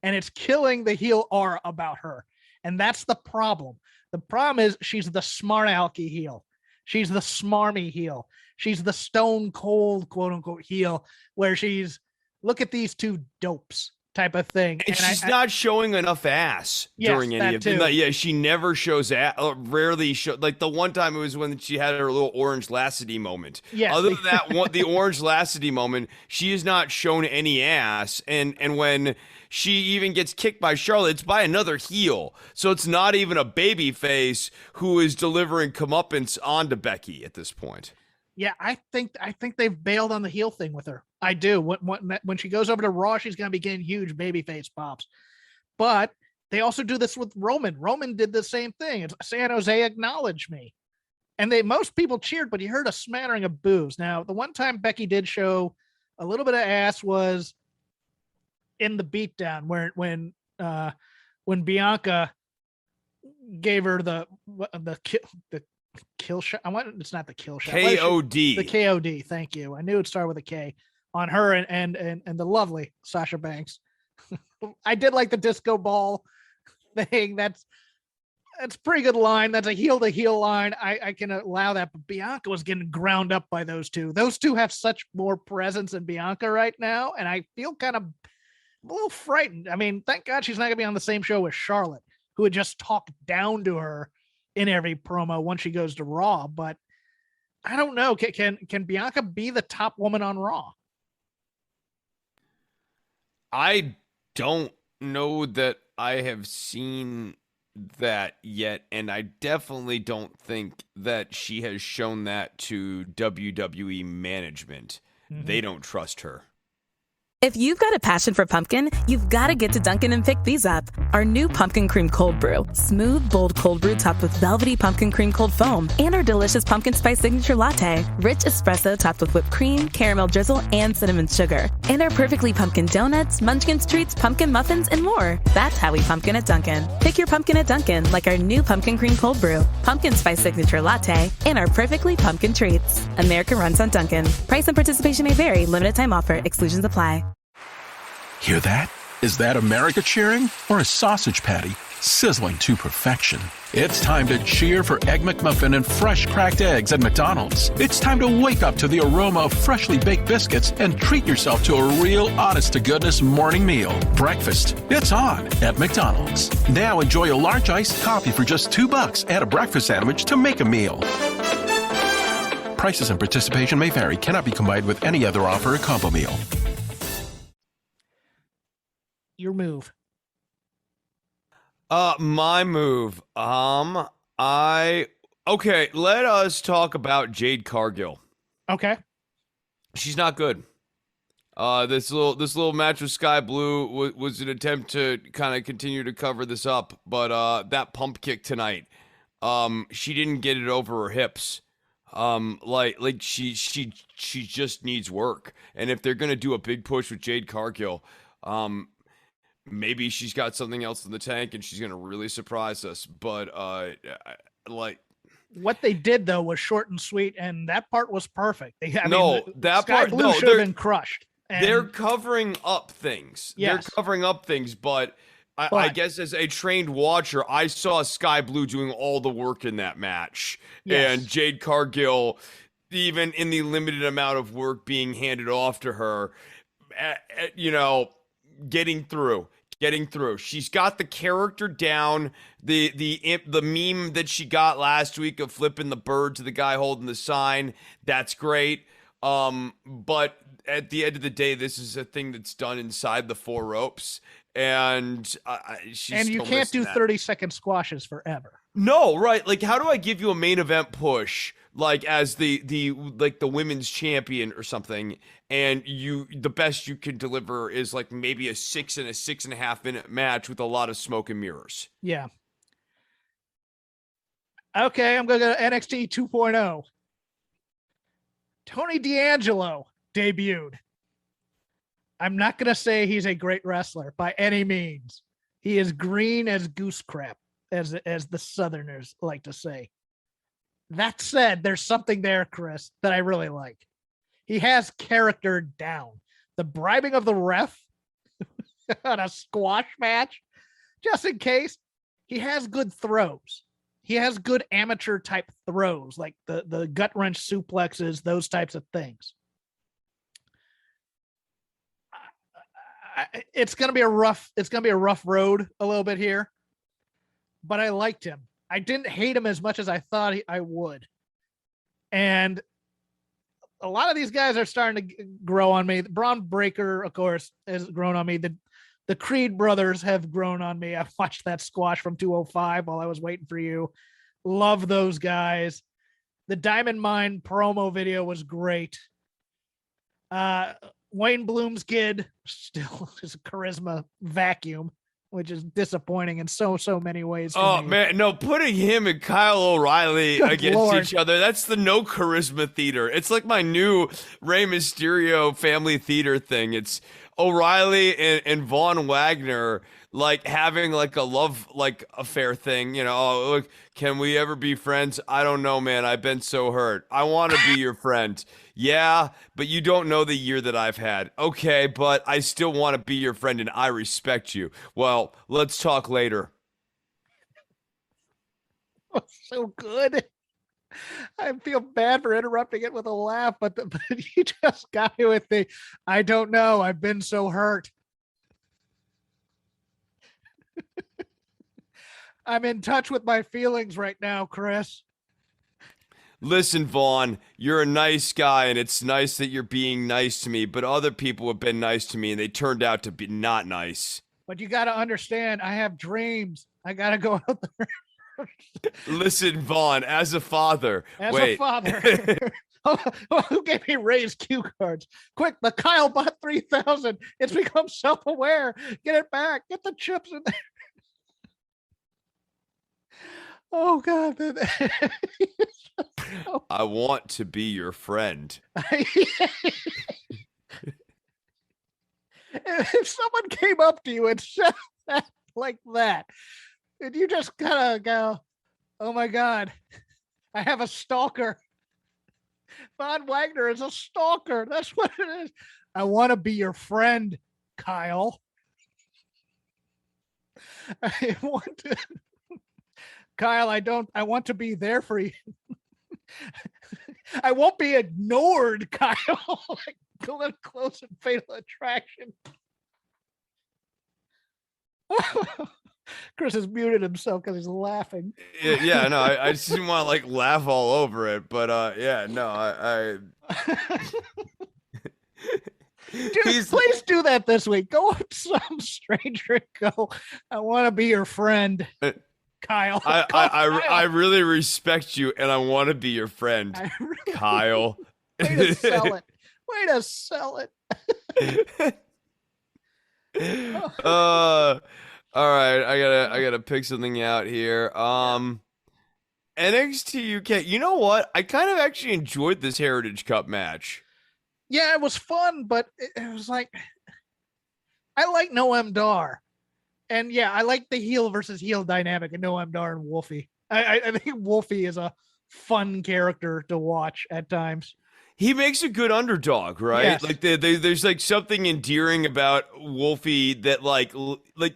and it's killing the heel aura about her. And that's the problem. The problem is she's the smart alecky heel. She's the smarmy heel. She's the stone cold, quote unquote, heel, where she's, look at these two dopes type of thing. And she's not showing enough ass during any of it. Yeah, she never shows ass, rarely show. Like the one time it was when she had her little Orange Lassity moment. Yes. Other than that, the Orange Lassity moment, she has not shown any ass. And when she even gets kicked by Charlotte, it's by another heel. So it's not even a baby face who is delivering comeuppance onto Becky at this point. Yeah, I think they've bailed on the heel thing with her. I do. When she goes over to Raw, she's going to be getting huge babyface pops. But they also do this with Roman. Roman did the same thing. It's San Jose acknowledged me. And most people cheered, but you heard a smattering of boos. Now, the one time Becky did show a little bit of ass was in the beatdown when Bianca gave her the kill shot. It's not the kill shot. KOD. The KOD. Thank you. I knew it started with a K on her and the lovely Sasha Banks. I did like the disco ball thing. That's a pretty good line. That's a heel to heel line. I can allow that. But Bianca was getting ground up by those two. Those two have such more presence than Bianca right now. And I feel kind of a little frightened. I mean, thank God she's not going to be on the same show with Charlotte, who would just talk down to her in every promo once she goes to Raw. But I don't know. Can Bianca be the top woman on Raw? I don't know that I have seen that yet, and I definitely don't think that she has shown that to WWE management. Mm-hmm. They don't trust her. If you've got a passion for pumpkin, you've got to get to Dunkin' and pick these up. Our new Pumpkin Cream Cold Brew. Smooth, bold cold brew topped with velvety pumpkin cream cold foam. And our delicious pumpkin spice signature latte. Rich espresso topped with whipped cream, caramel drizzle, and cinnamon sugar. And our perfectly pumpkin donuts, munchkins treats, pumpkin muffins, and more. That's how we pumpkin at Dunkin'. Pick your pumpkin at Dunkin', like our new Pumpkin Cream Cold Brew, pumpkin spice signature latte, and our perfectly pumpkin treats. America runs on Dunkin'. Price and participation may vary. Limited time offer. Exclusions apply. Hear that? Is that America cheering or a sausage patty sizzling to perfection? It's time to cheer for Egg McMuffin and fresh cracked eggs at McDonald's. It's time to wake up to the aroma of freshly baked biscuits and treat yourself to a real honest-to-goodness morning meal. Breakfast, it's on at McDonald's. Now enjoy a large iced coffee for just $2 and a breakfast sandwich to make a meal. Prices and participation may vary. Cannot be combined with any other offer or combo meal. Your move. My move. Okay, let us talk about Jade Cargill. Okay. She's not good. This little match with Sky Blue was an attempt to kind of continue to cover this up, but that pump kick tonight, she didn't get it over her hips. Like she just needs work. And if they're gonna do a big push with Jade Cargill, maybe she's got something else in the tank and she's going to really surprise us. But, like... What they did, though, was short and sweet, and that part was perfect. That Sky part... Blue should have been crushed. They're covering up things. Yes. They're covering up things, but I guess as a trained watcher, I saw Sky Blue doing all the work in that match. Yes. And Jade Cargill, even in the limited amount of work being handed off to her, getting through. She's got the character down. The meme that she got last week of flipping the bird to the guy holding the sign, that's great. But at the end of the day, this is a thing that's done inside the four ropes, and you can't do 30-second squashes forever. No, right? Like, how do I give you a main event push, like as the women's champion or something, and the best you can deliver is like maybe a 6 and a 6.5 minute match with a lot of smoke and mirrors? Yeah. Okay, I'm gonna go to NXT 2.0. Tony D'Angelo debuted. I'm not going to say he's a great wrestler by any means. He is green as goose crap, as the Southerners like to say. That said, there's something there, Chris, that I really like. He has character down. The bribing of the ref on a squash match, just in case, he has good throws. He has good amateur type throws, like the gut wrench suplexes, those types of things. It's going to be a rough road a little bit here, but I liked him. I didn't hate him as much as I thought I would. And a lot of these guys are starting to grow on me. Braun Breaker, of course, has grown on me. The Creed brothers have grown on me. I've watched that squash from 205 while I was waiting for you. Love those guys. The Diamond Mine promo video was great. Wayne Bloom's kid still is a charisma vacuum, which is disappointing in so many ways. Oh man, no, putting him and Kyle O'Reilly against each other, that's the no charisma theater. It's like my new Rey Mysterio family theater thing. It's O'Reilly and Von Wagner like having like a love affair thing, oh, look, can we ever be friends? I don't know, man. I've been so hurt. I want to be your friend. Yeah, but you don't know the year that I've had. Okay, but I still want to be your friend and I respect you. Well, let's talk later. So good. I feel bad for interrupting it with a laugh, but you just got me with the, I don't know. I've been so hurt. I'm in touch with my feelings right now, Chris. Listen, Vaughn, you're a nice guy, and it's nice that you're being nice to me, but other people have been nice to me, and they turned out to be not nice. But you got to understand, I have dreams. I got to go out there. Listen, Vaughn, as a father. A father. Who gave me Ray's cue cards? Quick, the Kyle bought 3,000. It's become self-aware. Get it back. Get the chips in there. Oh, God. I want to be your friend. If someone came up to you and said that like that, and you just kind of go, oh, my God, I have a stalker. Von Wagner is a stalker. That's what it is. I want to be your friend, Kyle. I want to... Kyle, I want to be there for you. I won't be ignored, Kyle. Like Glenn Close and Fatal Attraction. Chris has muted himself because he's laughing. Yeah, no, I just didn't want to like laugh all over it, but yeah, no, I Dude, please do that this week. Go up to some stranger and go, I want to be your friend. Kyle. I really respect you and I want to be your friend, Kyle. Way to sell it. Way to sell it. All right, I gotta pick something out here. NXT UK. You know what? I kind of actually enjoyed this Heritage Cup match. Yeah, it was fun, but it was like, I like Noam Dar. And yeah, I like the heel versus heel dynamic in Noam Dar and Wolfie. I think Wolfie is a fun character to watch at times. He makes a good underdog, right? Yes. Like there's like something endearing about Wolfie that like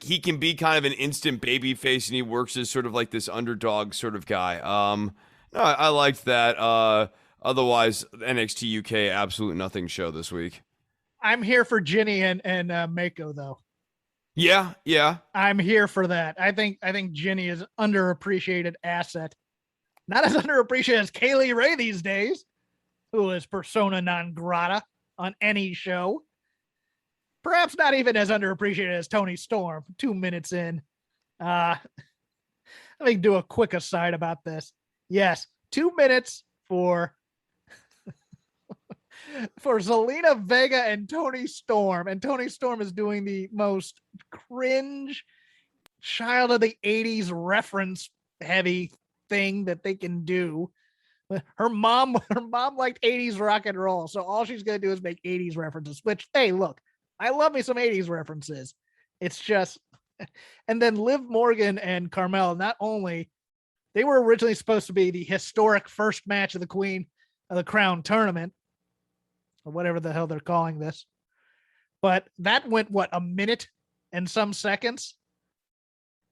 he can be kind of an instant baby face, and he works as sort of like this underdog sort of guy. No, I liked that. Otherwise, NXT UK absolute nothing show this week. I'm here for Ginny and Mako though. Yeah. I'm here for that. I think Ginny is underappreciated asset. Not as underappreciated as Kaylee Ray these days, who is persona non grata on any show. Perhaps not even as underappreciated as Toni Storm. 2 minutes in. Let me do a quick aside about this. Yes, 2 minutes for Zelina Vega and Toni Storm. And Toni Storm is doing the most cringe child of the 80s reference heavy thing that they can do. Her mom liked 80s rock and roll, so all she's gonna do is make 80s references, which, hey, look, I love me some 80s references. It's just, and then Liv Morgan and Carmella, not only, they were originally supposed to be the historic first match of the Queen of the Crown tournament, or whatever the hell they're calling this, but that went, what, a minute and some seconds?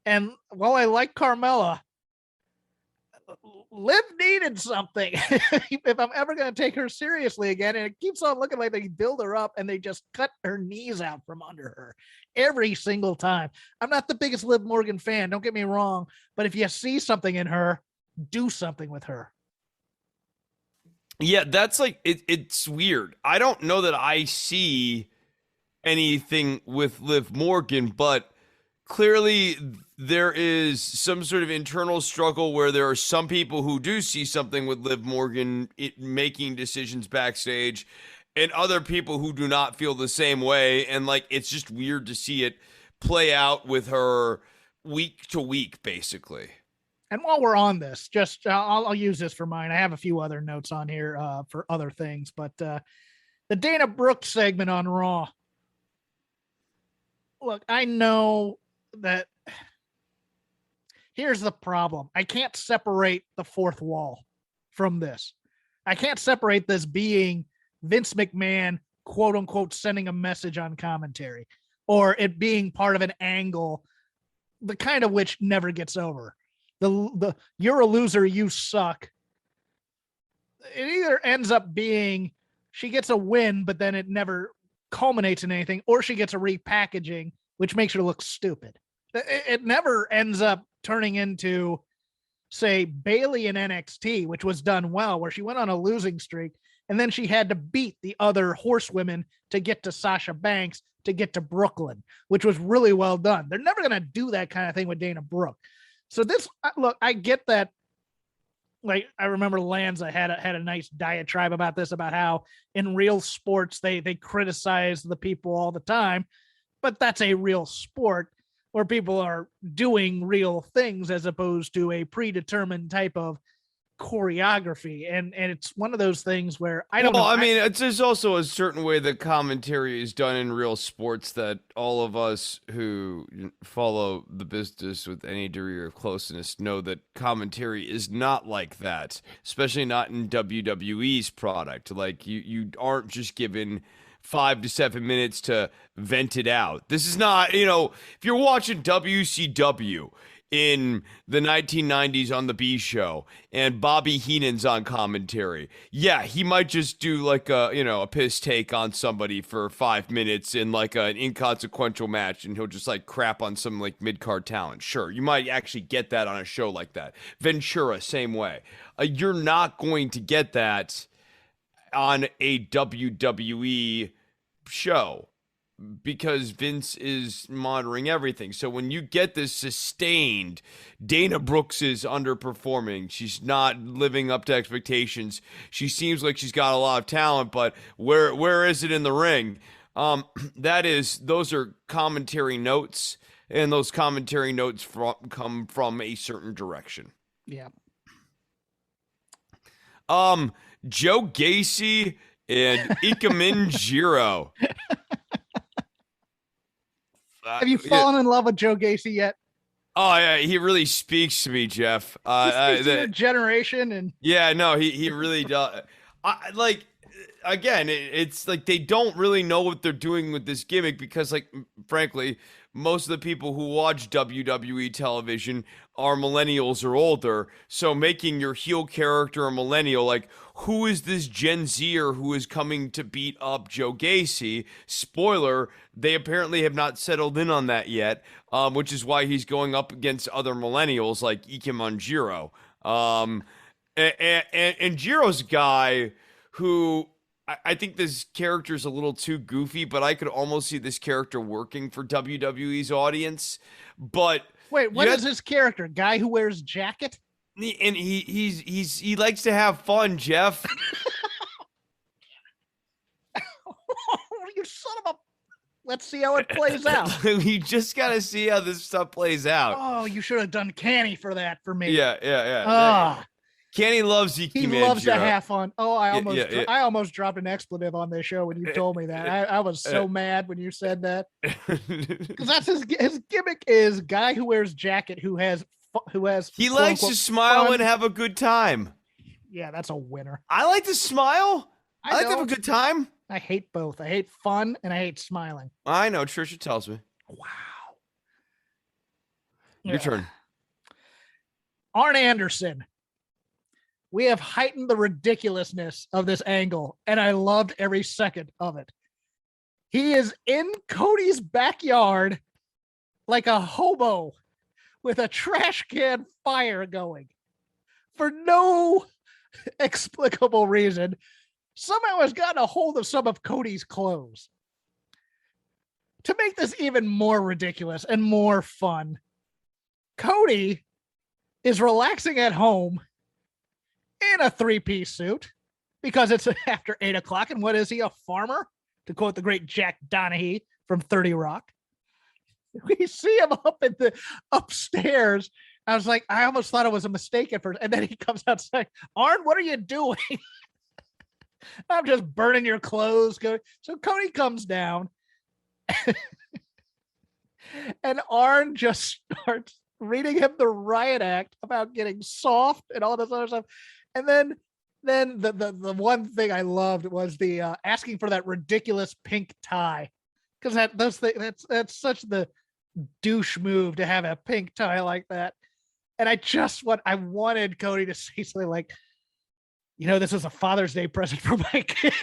And while I like Carmella, Liv needed something if I'm ever going to take her seriously again. And it keeps on looking like they build her up and they just cut her knees out from under her every single time. I'm not the biggest Liv Morgan fan, don't get me wrong, but if you see something in her, do something with her. Yeah, that's like, it's weird. I don't know that I see anything with Liv Morgan, but clearly there is some sort of internal struggle where there are some people who do see something with Liv Morgan making decisions backstage, and other people who do not feel the same way. And like, it's just weird to see it play out with her week to week, basically. And while we're on this, just I'll use this for mine. I have a few other notes on here for other things, but the Dana Brooke segment on Raw. Look, I know that here's the problem. I can't separate the fourth wall from this. I can't separate this being Vince McMahon, quote unquote, sending a message on commentary, or it being part of an angle, the kind of which never gets over. The you're a loser, you suck. It either ends up being she gets a win, but then it never culminates in anything, or she gets a repackaging, which makes her look stupid. It never ends up turning into, say, Bayley in NXT, which was done well, where she went on a losing streak, and then she had to beat the other horsewomen to get to Sasha Banks, to get to Brooklyn, which was really well done. They're never going to do that kind of thing with Dana Brooke. So this, look, I get that. Like, I remember Lanza had a nice diatribe about this, about how in real sports, they criticize the people all the time, but that's a real sport where people are doing real things as opposed to a predetermined type of choreography. And it's one of those things where I don't know. I mean, there's also a certain way that commentary is done in real sports that all of us who follow the business with any degree of closeness know that commentary is not like that, especially not in WWE's product. Like, you aren't just given 5 to 7 minutes to vent it out. This is not, if you're watching WCW in the 1990s on the B Show and Bobby Heenan's on commentary, yeah, he might just do like a piss take on somebody for 5 minutes in like an inconsequential match, and he'll just like crap on some like mid-card talent. Sure, you might actually get that on a show like that. Ventura, same way. You're not going to get that on a WWE show, because Vince is monitoring everything. So when you get this sustained, Dana Brooks is underperforming, she's not living up to expectations, she seems like she's got a lot of talent, but where is it in the ring? Those are commentary notes, and those commentary notes come from a certain direction. Yeah. Joe Gacy and Ikemen Jiro. Have you fallen in love with Joe Gacy yet? Oh yeah, he really speaks to me, Jeff. He speaks to your generation, and yeah, no, he really does. again, it's like they don't really know what they're doing with this gimmick because, like, frankly, most of the people who watch WWE television are millennials or older. So making your heel character a millennial, like, who is this Gen Zer who is coming to beat up Joe Gacy? Spoiler, they apparently have not settled in on that yet, which is why he's going up against other millennials like Ike Manjiro. And Jiro's a guy who I think this character is a little too goofy, but I could almost see this character working for WWE's audience. But wait, what is this character? Guy who wears jacket? And he likes to have fun, Jeff. You son of a... Let's see how it plays out. You just got to see how this stuff plays out. Oh, you should have done Canny for that for me. Yeah. Kenny loves Ike Manjiro. He loves to have fun. Oh, I almost dropped an expletive on this show when you told me that. I was so mad when you said that. Because that's his gimmick is guy who wears jacket who has he likes to smile fun. And have a good time. Yeah, that's a winner. I like to smile. I like to have a good time. I hate both. I hate fun and I hate smiling. I know. Trisha tells me. Wow. Your turn. Arn Anderson. We have heightened the ridiculousness of this angle, and I loved every second of it. He is in Cody's backyard like a hobo with a trash can fire going. For no explicable reason, somehow has gotten a hold of some of Cody's clothes. To make this even more ridiculous and more fun, Cody is relaxing at home in a three-piece suit because it's after 8 o'clock. And what is he, a farmer? To quote the great Jack Donaghy from 30 Rock. We see him up in the upstairs. I was like, I almost thought it was a mistake at first. And then he comes outside. Arn, what are you doing? I'm just burning your clothes. So Cody comes down. And Arn just starts reading him the riot act about getting soft and all this other stuff. And then the one thing I loved was the asking for that ridiculous pink tie, because that's such the douche move to have a pink tie like that. And I wanted Cody to say something like, this is a Father's Day present for my kid.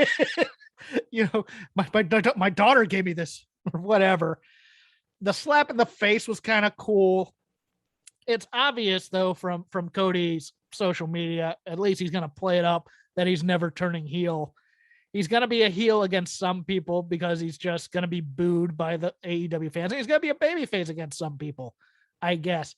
My daughter gave me this or whatever. The slap in the face was kind of cool. It's obvious though from Cody's social media, at least he's going to play it up that he's never turning heel. He's going to be a heel against some people because he's just going to be booed by the AEW fans. And he's going to be a babyface against some people, I guess.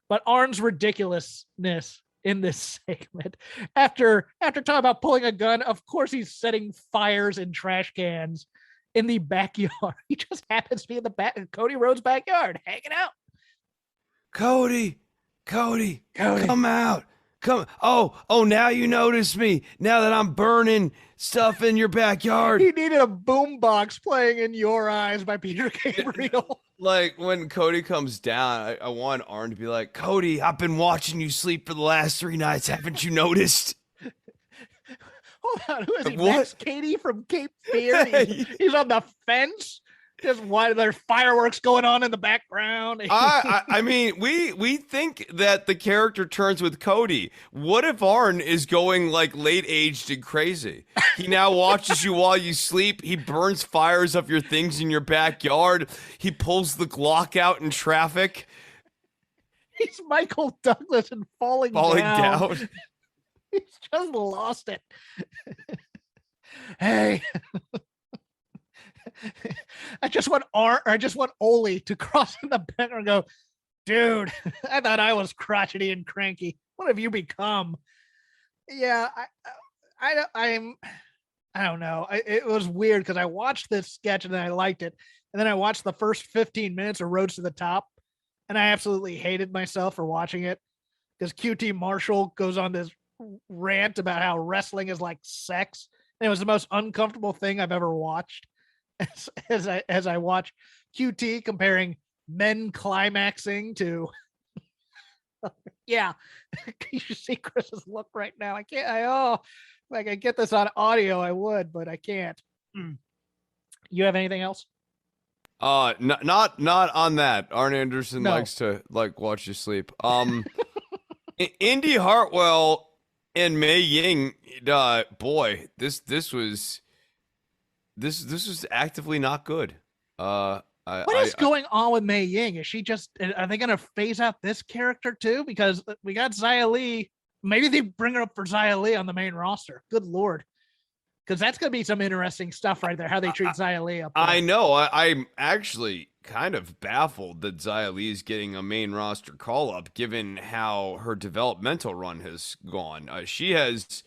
But Arn's ridiculousness in this segment, after talking about pulling a gun, of course he's setting fires in trash cans in the backyard. He just happens to be in the back of Cody Rhodes' backyard, hanging out. Cody, come out. Come. Oh, now you notice me. Now that I'm burning stuff in your backyard. He needed a boombox playing In Your Eyes by Peter Gabriel. Like when Cody comes down, I want Arn to be like, Cody, I've been watching you sleep for the last 3 nights. Haven't you noticed? Hold on. Who is he? What? Max Cady from Cape Fear? He's on the fence. Just why there's fireworks going on in the background. I mean, we think that the character turns with Cody. What if Arn is going like late aged and crazy? He now watches you while you sleep. He burns fires of your things in your backyard. He pulls the Glock out in traffic. He's Michael Douglas and falling down. He's just lost it. Hey. I just want Ole to cross in the back and go, dude, I thought I was crotchety and cranky. What have you become? Yeah, I don't know. It was weird because I watched this sketch and I liked it. And then I watched the first 15 minutes of Roads to the Top and I absolutely hated myself for watching it because QT Marshall goes on this rant about how wrestling is like sex. And it was the most uncomfortable thing I've ever watched. As I watch QT comparing men climaxing to yeah. You should see Chris's look right now. Like I get this on audio, I would, but I can't. You have anything else? Not on that. Arn Anderson No. likes to watch you sleep. Indy Hartwell and Mei Ying. Boy, this was actively not good. What is going on with Mei Ying? Is she just? Are they going to phase out this character too? Because we got Xia Li. Maybe they bring her up for Xia Li on the main roster. Good Lord. Because that's going to be some interesting stuff right there, how they treat Xia Li up there. I know. I'm actually kind of baffled that Xia Li is getting a main roster call-up, given how her developmental run has gone. She has,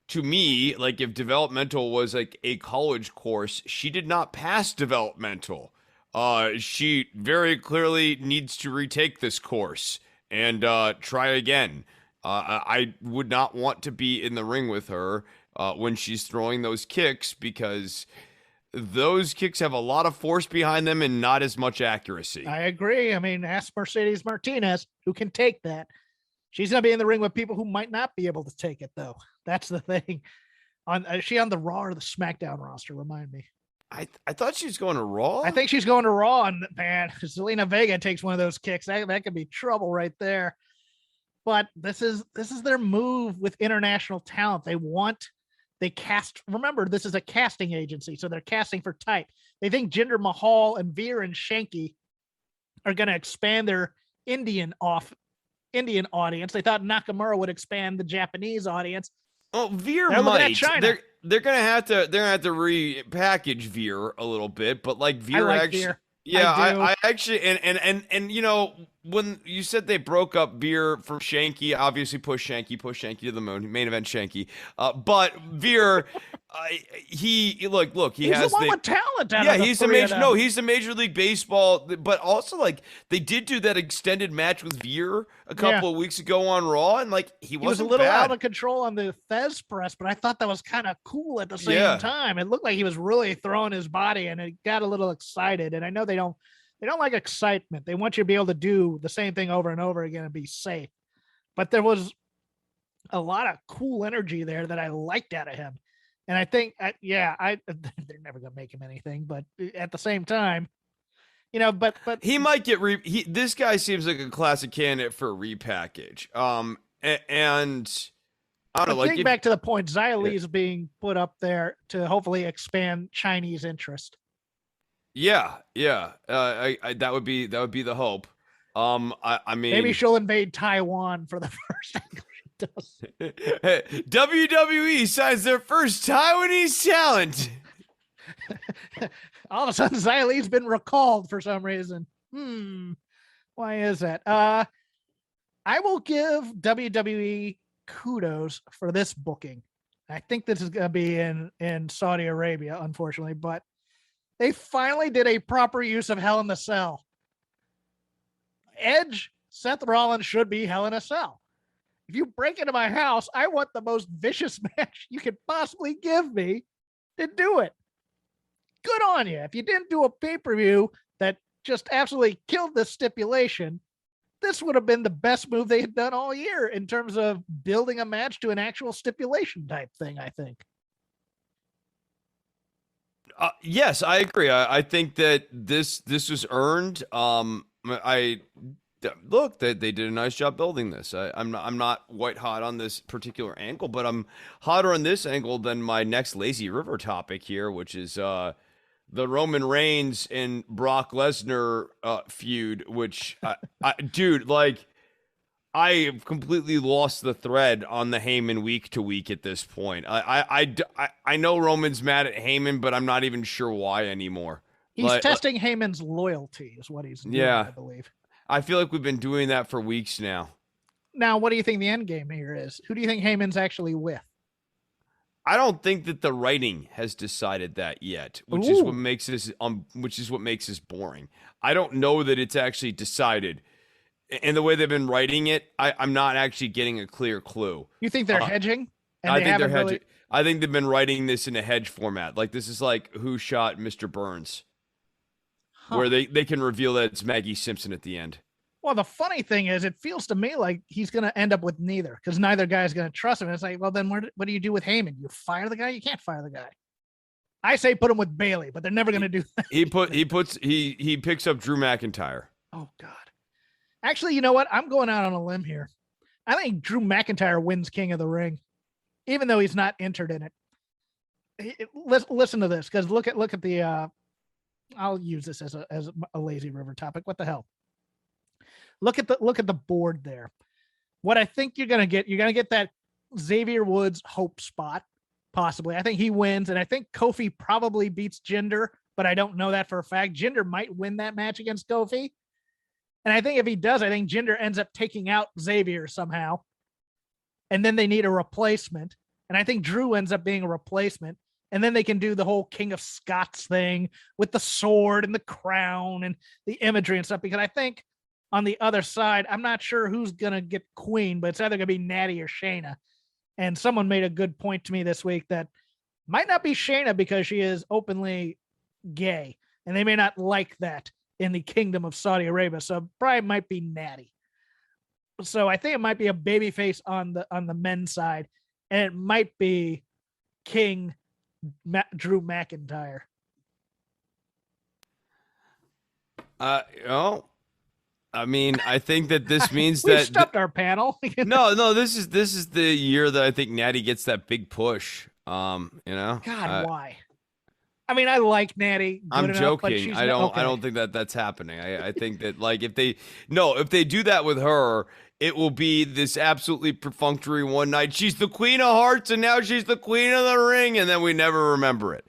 to me, like if developmental was like a college course, she did not pass developmental. She very clearly needs to retake this course and try again. I would not want to be in the ring with her when she's throwing those kicks, because those kicks have a lot of force behind them and not as much accuracy. I agree. I mean, ask Mercedes Martinez, who can take that. She's going to be in the ring with people who might not be able to take it, though. That's the thing. Is she on the Raw or the SmackDown roster? Remind me. I thought she was going to Raw. I think she's going to Raw, and man, Zelina Vega takes one of those kicks. That could be trouble right there. But this is their move with international talent. They cast. Remember, this is a casting agency, so they're casting for type. They think Jinder Mahal and Veer and Shanky are going to expand their Indian audience. They thought Nakamura would expand the Japanese audience. Oh, Veer might. They're gonna have to repackage Veer a little bit, but like Veer Veer. Yeah, I actually and you know, when you said they broke up Veer from Shanky, obviously push Shanky to the moon, main event Shanky. But Veer, he's has the one with talent. He's a Major League Baseball, but also like they did do that extended match with Veer a couple of weeks ago on Raw, and like he was a little out of control on the Fez press, but I thought that was kind of cool at the same time. It looked like he was really throwing his body, and it got a little excited. And I know they don't like excitement. They want you to be able to do the same thing over and over again and be safe. But there was a lot of cool energy there that I liked out of him. And I think, they're never going to make him anything, but at the same time, you know, but he might get this guy seems like a classic candidate for a repackage. And I don't know, getting back to the point, Xia Li is being put up there to hopefully expand Chinese interest. Yeah. That would be the hope. I mean, maybe she'll invade Taiwan for the first angle she does. WWE signs their first Taiwanese talent. All of a sudden, Xia Li's been recalled for some reason. Why is that? I will give WWE kudos for this booking. I think this is going to be in Saudi Arabia, unfortunately, but they finally did a proper use of Hell in a Cell. Edge, Seth Rollins should be Hell in a Cell. If you break into my house, I want the most vicious match you could possibly give me to do it. Good on you. If you didn't do a pay-per-view that just absolutely killed this stipulation, this would have been the best move they had done all year in terms of building a match to an actual stipulation type thing, I think. Yes, I agree. I think that this was earned. They did a nice job building this. I'm not white hot on this particular angle, but I'm hotter on this angle than my next Lazy River topic here, which is the Roman Reigns and Brock Lesnar feud. Which, I have completely lost the thread on the Heyman week to week at this point. I know Roman's mad at Heyman, but I'm not even sure why anymore. He's testing Heyman's loyalty is what he's doing, I believe. I feel like we've been doing that for weeks now. Now, what do you think the end game here is? Who do you think Heyman's actually with? I don't think that the writing has decided that yet, which is what makes this boring. I don't know that it's actually decided. And the way they've been writing it, I'm not actually getting a clear clue. You think they're hedging? I think they're hedging. I think they've been writing this in a hedge format. Like this is like Who Shot Mr. Burns, where they can reveal that it's Maggie Simpson at the end. Well, the funny thing is, it feels to me like he's going to end up with neither, because neither guy is going to trust him. And it's like, well, then what do you do with Heyman? You fire the guy? You can't fire the guy. I say put him with Bailey, but they're never going to do that. He picks up Drew McIntyre. Oh God. Actually, you know what? I'm going out on a limb here. I think Drew McIntyre wins King of the Ring, even though he's not entered in it. Listen to this, because look at the. I'll use this as a lazy river topic. What the hell? Look at the board there. What I think you're gonna get that Xavier Woods hope spot, possibly. I think he wins, and I think Kofi probably beats Jinder, but I don't know that for a fact. Jinder might win that match against Kofi. And I think if he does, I think Jinder ends up taking out Xavier somehow. And then they need a replacement. And I think Drew ends up being a replacement. And then they can do the whole King of Scots thing with the sword and the crown and the imagery and stuff. Because I think on the other side, I'm not sure who's going to get queen, but it's either going to be Natty or Shayna. And someone made a good point to me this week that might not be Shayna because she is openly gay. And they may not like that in the Kingdom of Saudi Arabia. So probably might be Natty. So I think it might be a babyface on the men's side, and it might be King Drew McIntyre. I mean, I think that this means we that stuffed our panel. No, this is the year that I think Natty gets that big push. God, why? I mean, I like Natty. I'm joking. I don't think that that's happening. I think that like if they do that with her, it will be this absolutely perfunctory one night. She's the Queen of Hearts, and now she's the Queen of the Ring, and then we never remember it.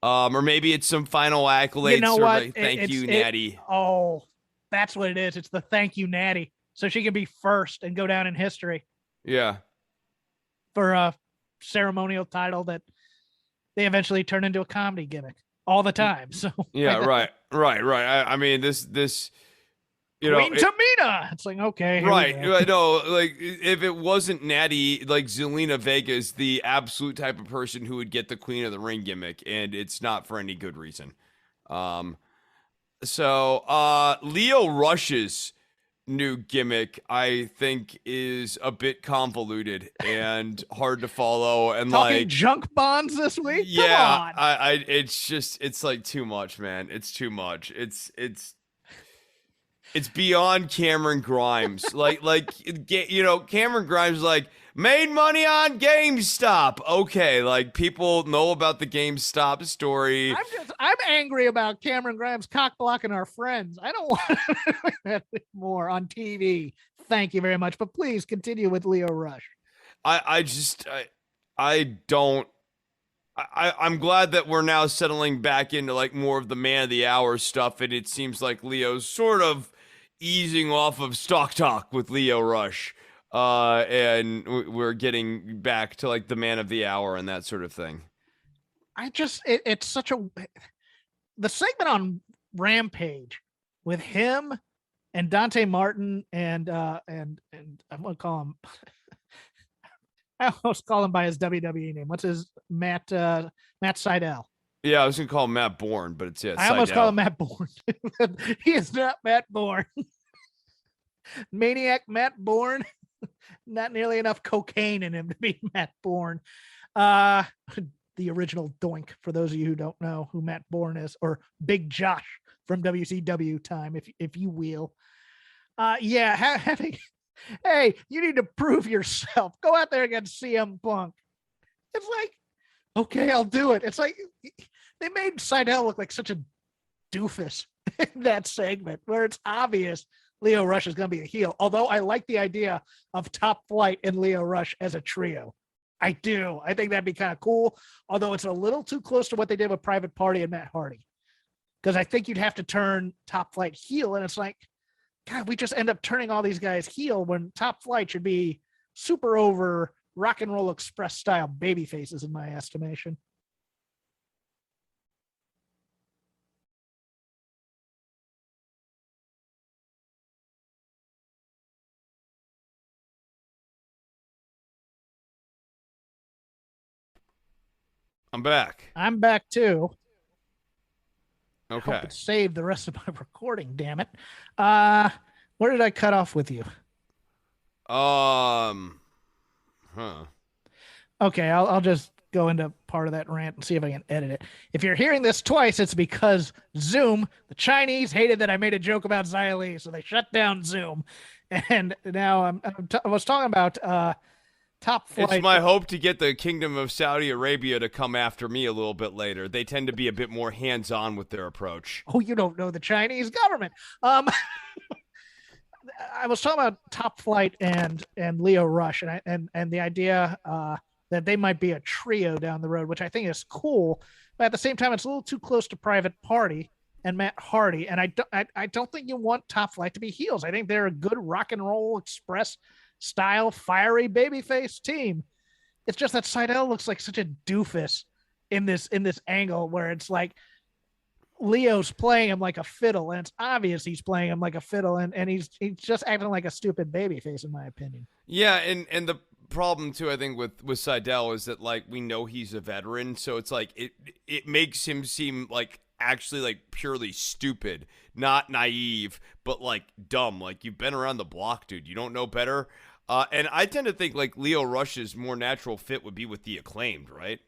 Or maybe it's some final accolades. You know what? Like, thank you, Natty. That's what it is. It's the thank you, Natty, so she can be first and go down in history. Yeah. For a ceremonial title that they eventually turn into a comedy gimmick all the time. So yeah, right. I mean, this Queen Tamina. It's like, okay, right. No, like if it wasn't Natty, like Zelina Vega is the absolute type of person who would get the Queen of the Ring gimmick, and it's not for any good reason. So Lio Rush's new gimmick, I think, is a bit convoluted and hard to follow. And talking like junk bonds this week. Yeah, it's like too much, man. It's too much. It's beyond Cameron Grimes. Cameron Grimes like made money on GameStop. Okay, like people know about the GameStop story. I'm angry about Cameron Grimes cock blocking our friends. I don't want that more on TV. Thank you very much, but please continue with Lio Rush. I'm glad that we're now settling back into like more of the man of the hour stuff, and it seems like Leo's sort of easing off of stock talk with Lio Rush. And we're getting back to like the man of the hour and that sort of thing. It's such the segment on Rampage with him and Dante Martin and I'm gonna call him I almost call him by his WWE name. What's his Matt Seidel. Yeah, I was gonna call him Matt Bourne, but it's I almost call him Matt Bourne. He is not Matt Bourne. Maniac Matt Bourne. Not nearly enough cocaine in him to be Matt Bourne. The original Doink, for those of you who don't know who Matt Bourne is, or Big Josh from WCW time, if you will. Hey, you need to prove yourself. Go out there against CM Punk. It's like, okay, I'll do it. It's like they made Seidel look like such a doofus in that segment where it's obvious Lio Rush is going to be a heel. Although I like the idea of Top Flight and Lio Rush as a trio. I do. I think that'd be kind of cool. Although it's a little too close to what they did with Private Party and Matt Hardy. Because I think you'd have to turn Top Flight heel. And it's like, God, we just end up turning all these guys heel when Top Flight should be super over Rock and Roll Express style baby faces in my estimation. I'm back. I'm back too. Okay. I hope it saved the rest of my recording, damn it. Where did I cut off with you? Huh. Okay, I'll just go into part of that rant and see if I can edit it. If you're hearing this twice, it's because Zoom, the Chinese, hated that I made a joke about Xia Li, so they shut down Zoom. And now I was talking about Top Flight. It's my hope to get the Kingdom of Saudi Arabia to come after me a little bit later. They tend to be a bit more hands-on with their approach. Oh, you don't know the Chinese government. I was talking about Top Flight and Leo Rush, and the idea that they might be a trio down the road, which I think is cool. But at the same time, it's a little too close to Private Party and Matt Hardy, and I don't think you want Top Flight to be heels. I think they're a good rock and roll express style, fiery babyface team. It's just that Seidel looks like such a doofus in this angle where it's like Leo's playing him like a fiddle, and it's obvious he's playing him like a fiddle, and he's just acting like a stupid babyface, in my opinion. Yeah, and the problem too, I think, with Seidel is that, like, we know he's a veteran, so it's like it makes him seem like actually like purely stupid, not naive, but like dumb. Like, you've been around the block, dude. You don't know better. And I tend to think like Leo Rush's more natural fit would be with the Acclaimed, right?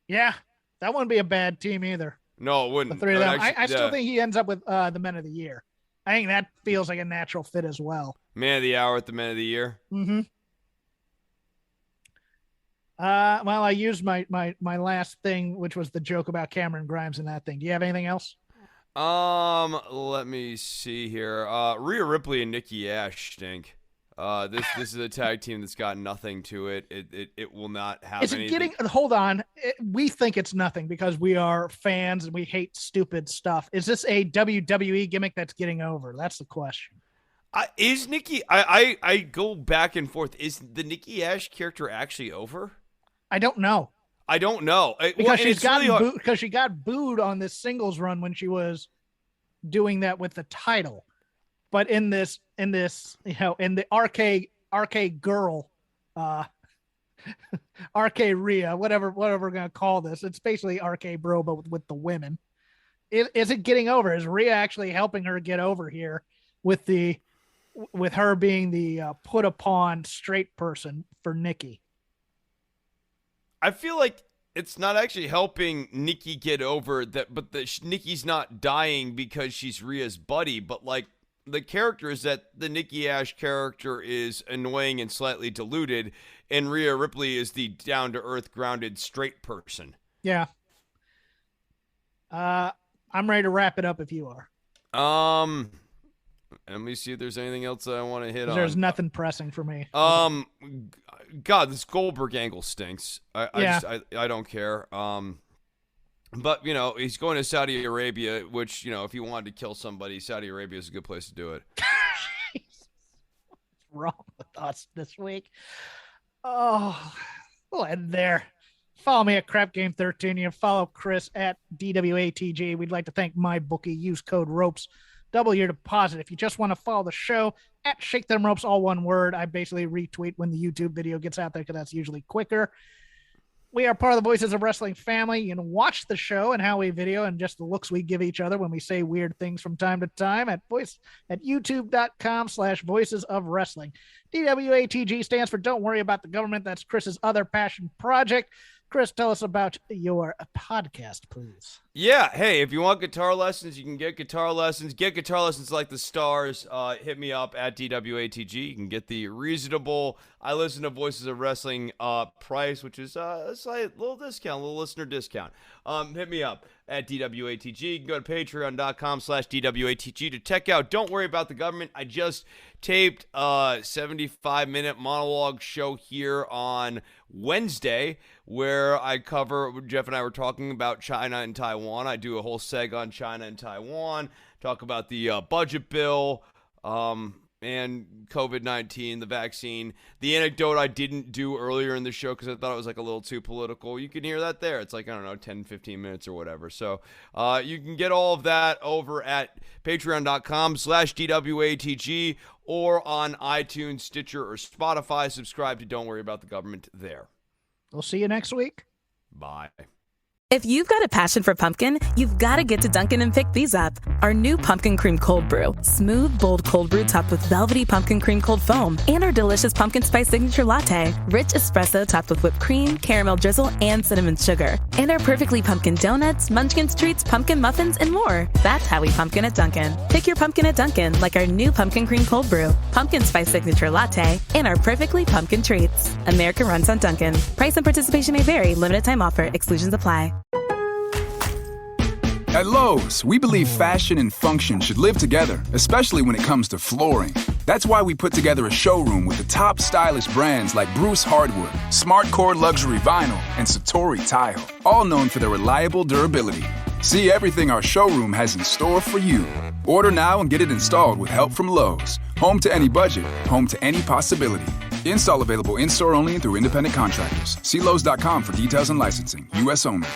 Yeah, that wouldn't be a bad team either. No, it wouldn't. The three of them. Actually, I still think he ends up with the Men of the Year. I think that feels like a natural fit as well. Man of the Hour at the Men of the Year. Mm-hmm. Well, I used my last thing, which was the joke about Cameron Grimes and that thing. Do you have anything else? Let me see here. Rhea Ripley and Nikki Ash stink. This is a tag team that's got nothing to it. It will not have Is it anything. getting? Hold on. We think it's nothing because we are fans and we hate stupid stuff. Is this a WWE gimmick that's getting over? That's the question. Is Nikki? I go back and forth. Is the Nikki Ash character actually over? I don't know. I don't know Because she got booed on this singles run when she was doing that with the title. But in this, in the RK girl, RK Rhea, whatever we're gonna call this, it's basically RK Bro, but with the women. Is it getting over? Is Rhea actually helping her get over here with her being the put upon straight person for Nikki? I feel like it's not actually helping Nikki get over that, but Nikki's not dying because she's Rhea's buddy, but like, the character is that the Nikki Ash character is annoying and slightly diluted, and Rhea Ripley is the down-to-earth, grounded, straight person. Yeah. I'm ready to wrap it up if you are. Let me see if there's anything else that I want to hit on. There's nothing pressing for me. God, this Goldberg angle stinks. I don't care. But, you know, he's going to Saudi Arabia, which, you know, if you wanted to kill somebody, Saudi Arabia is a good place to do it. What's wrong with us this week? Oh, we'll end there. Follow me at Crap Game 13. You can follow Chris at DWATG. We'd like to thank MyBookie. Use code ROPES. Double your deposit. If you just want to follow the show at Shake Them Ropes, all one word. I basically retweet when the YouTube video gets out there because that's usually quicker. We are part of the Voices of Wrestling family. You can watch the show and how we video and just the looks we give each other when we say weird things from time to time at youtube.com/Voices of Wrestling. DWATG stands for Don't Worry About the Government. That's Chris's other passion project. Chris, tell us about your podcast, please. Yeah, hey, if you want guitar lessons, you can get guitar lessons. Get guitar lessons like the stars. Hit me up at DWATG. You can get the reasonable, I listen to Voices of Wrestling price, which is a slight little discount, a little listener discount. Hit me up at DWATG. You can go to patreon.com/DWATG to check out Don't Worry About the Government. I just taped a 75-minute monologue show here on Wednesday where I cover, Jeff and I were talking about China and Taiwan. I do a whole seg on China and Taiwan, talk about the budget bill, and COVID-19, the vaccine. The anecdote I didn't do earlier in the show because I thought it was like a little too political. You can hear that there. It's like, I don't know, 10, 15 minutes or whatever. So you can get all of that over at patreon.com/DWATG or on iTunes, Stitcher, or Spotify. Subscribe to Don't Worry About the Government there. We'll see you next week. Bye. If you've got a passion for pumpkin, you've got to get to Dunkin' and pick these up. Our new pumpkin cream cold brew. Smooth, bold cold brew topped with velvety pumpkin cream cold foam. And our delicious pumpkin spice signature latte. Rich espresso topped with whipped cream, caramel drizzle, and cinnamon sugar. And our perfectly pumpkin donuts, munchkins treats, pumpkin muffins, and more. That's how we pumpkin at Dunkin'. Pick your pumpkin at Dunkin', like our new pumpkin cream cold brew, pumpkin spice signature latte, and our perfectly pumpkin treats. America runs on Dunkin'. Price and participation may vary. Limited time offer. Exclusions apply. At Lowe's, we believe fashion and function should live together, especially when it comes to flooring. That's why we put together a showroom with the top stylish brands like Bruce Hardwood, SmartCore Luxury Vinyl, and Satori Tile, all known for their reliable durability. See everything our showroom has in store for you. Order now and get it installed with help from Lowe's. Home to any budget, home to any possibility. Install available in-store only and through independent contractors. See Lowe's.com for details and licensing. U.S. only.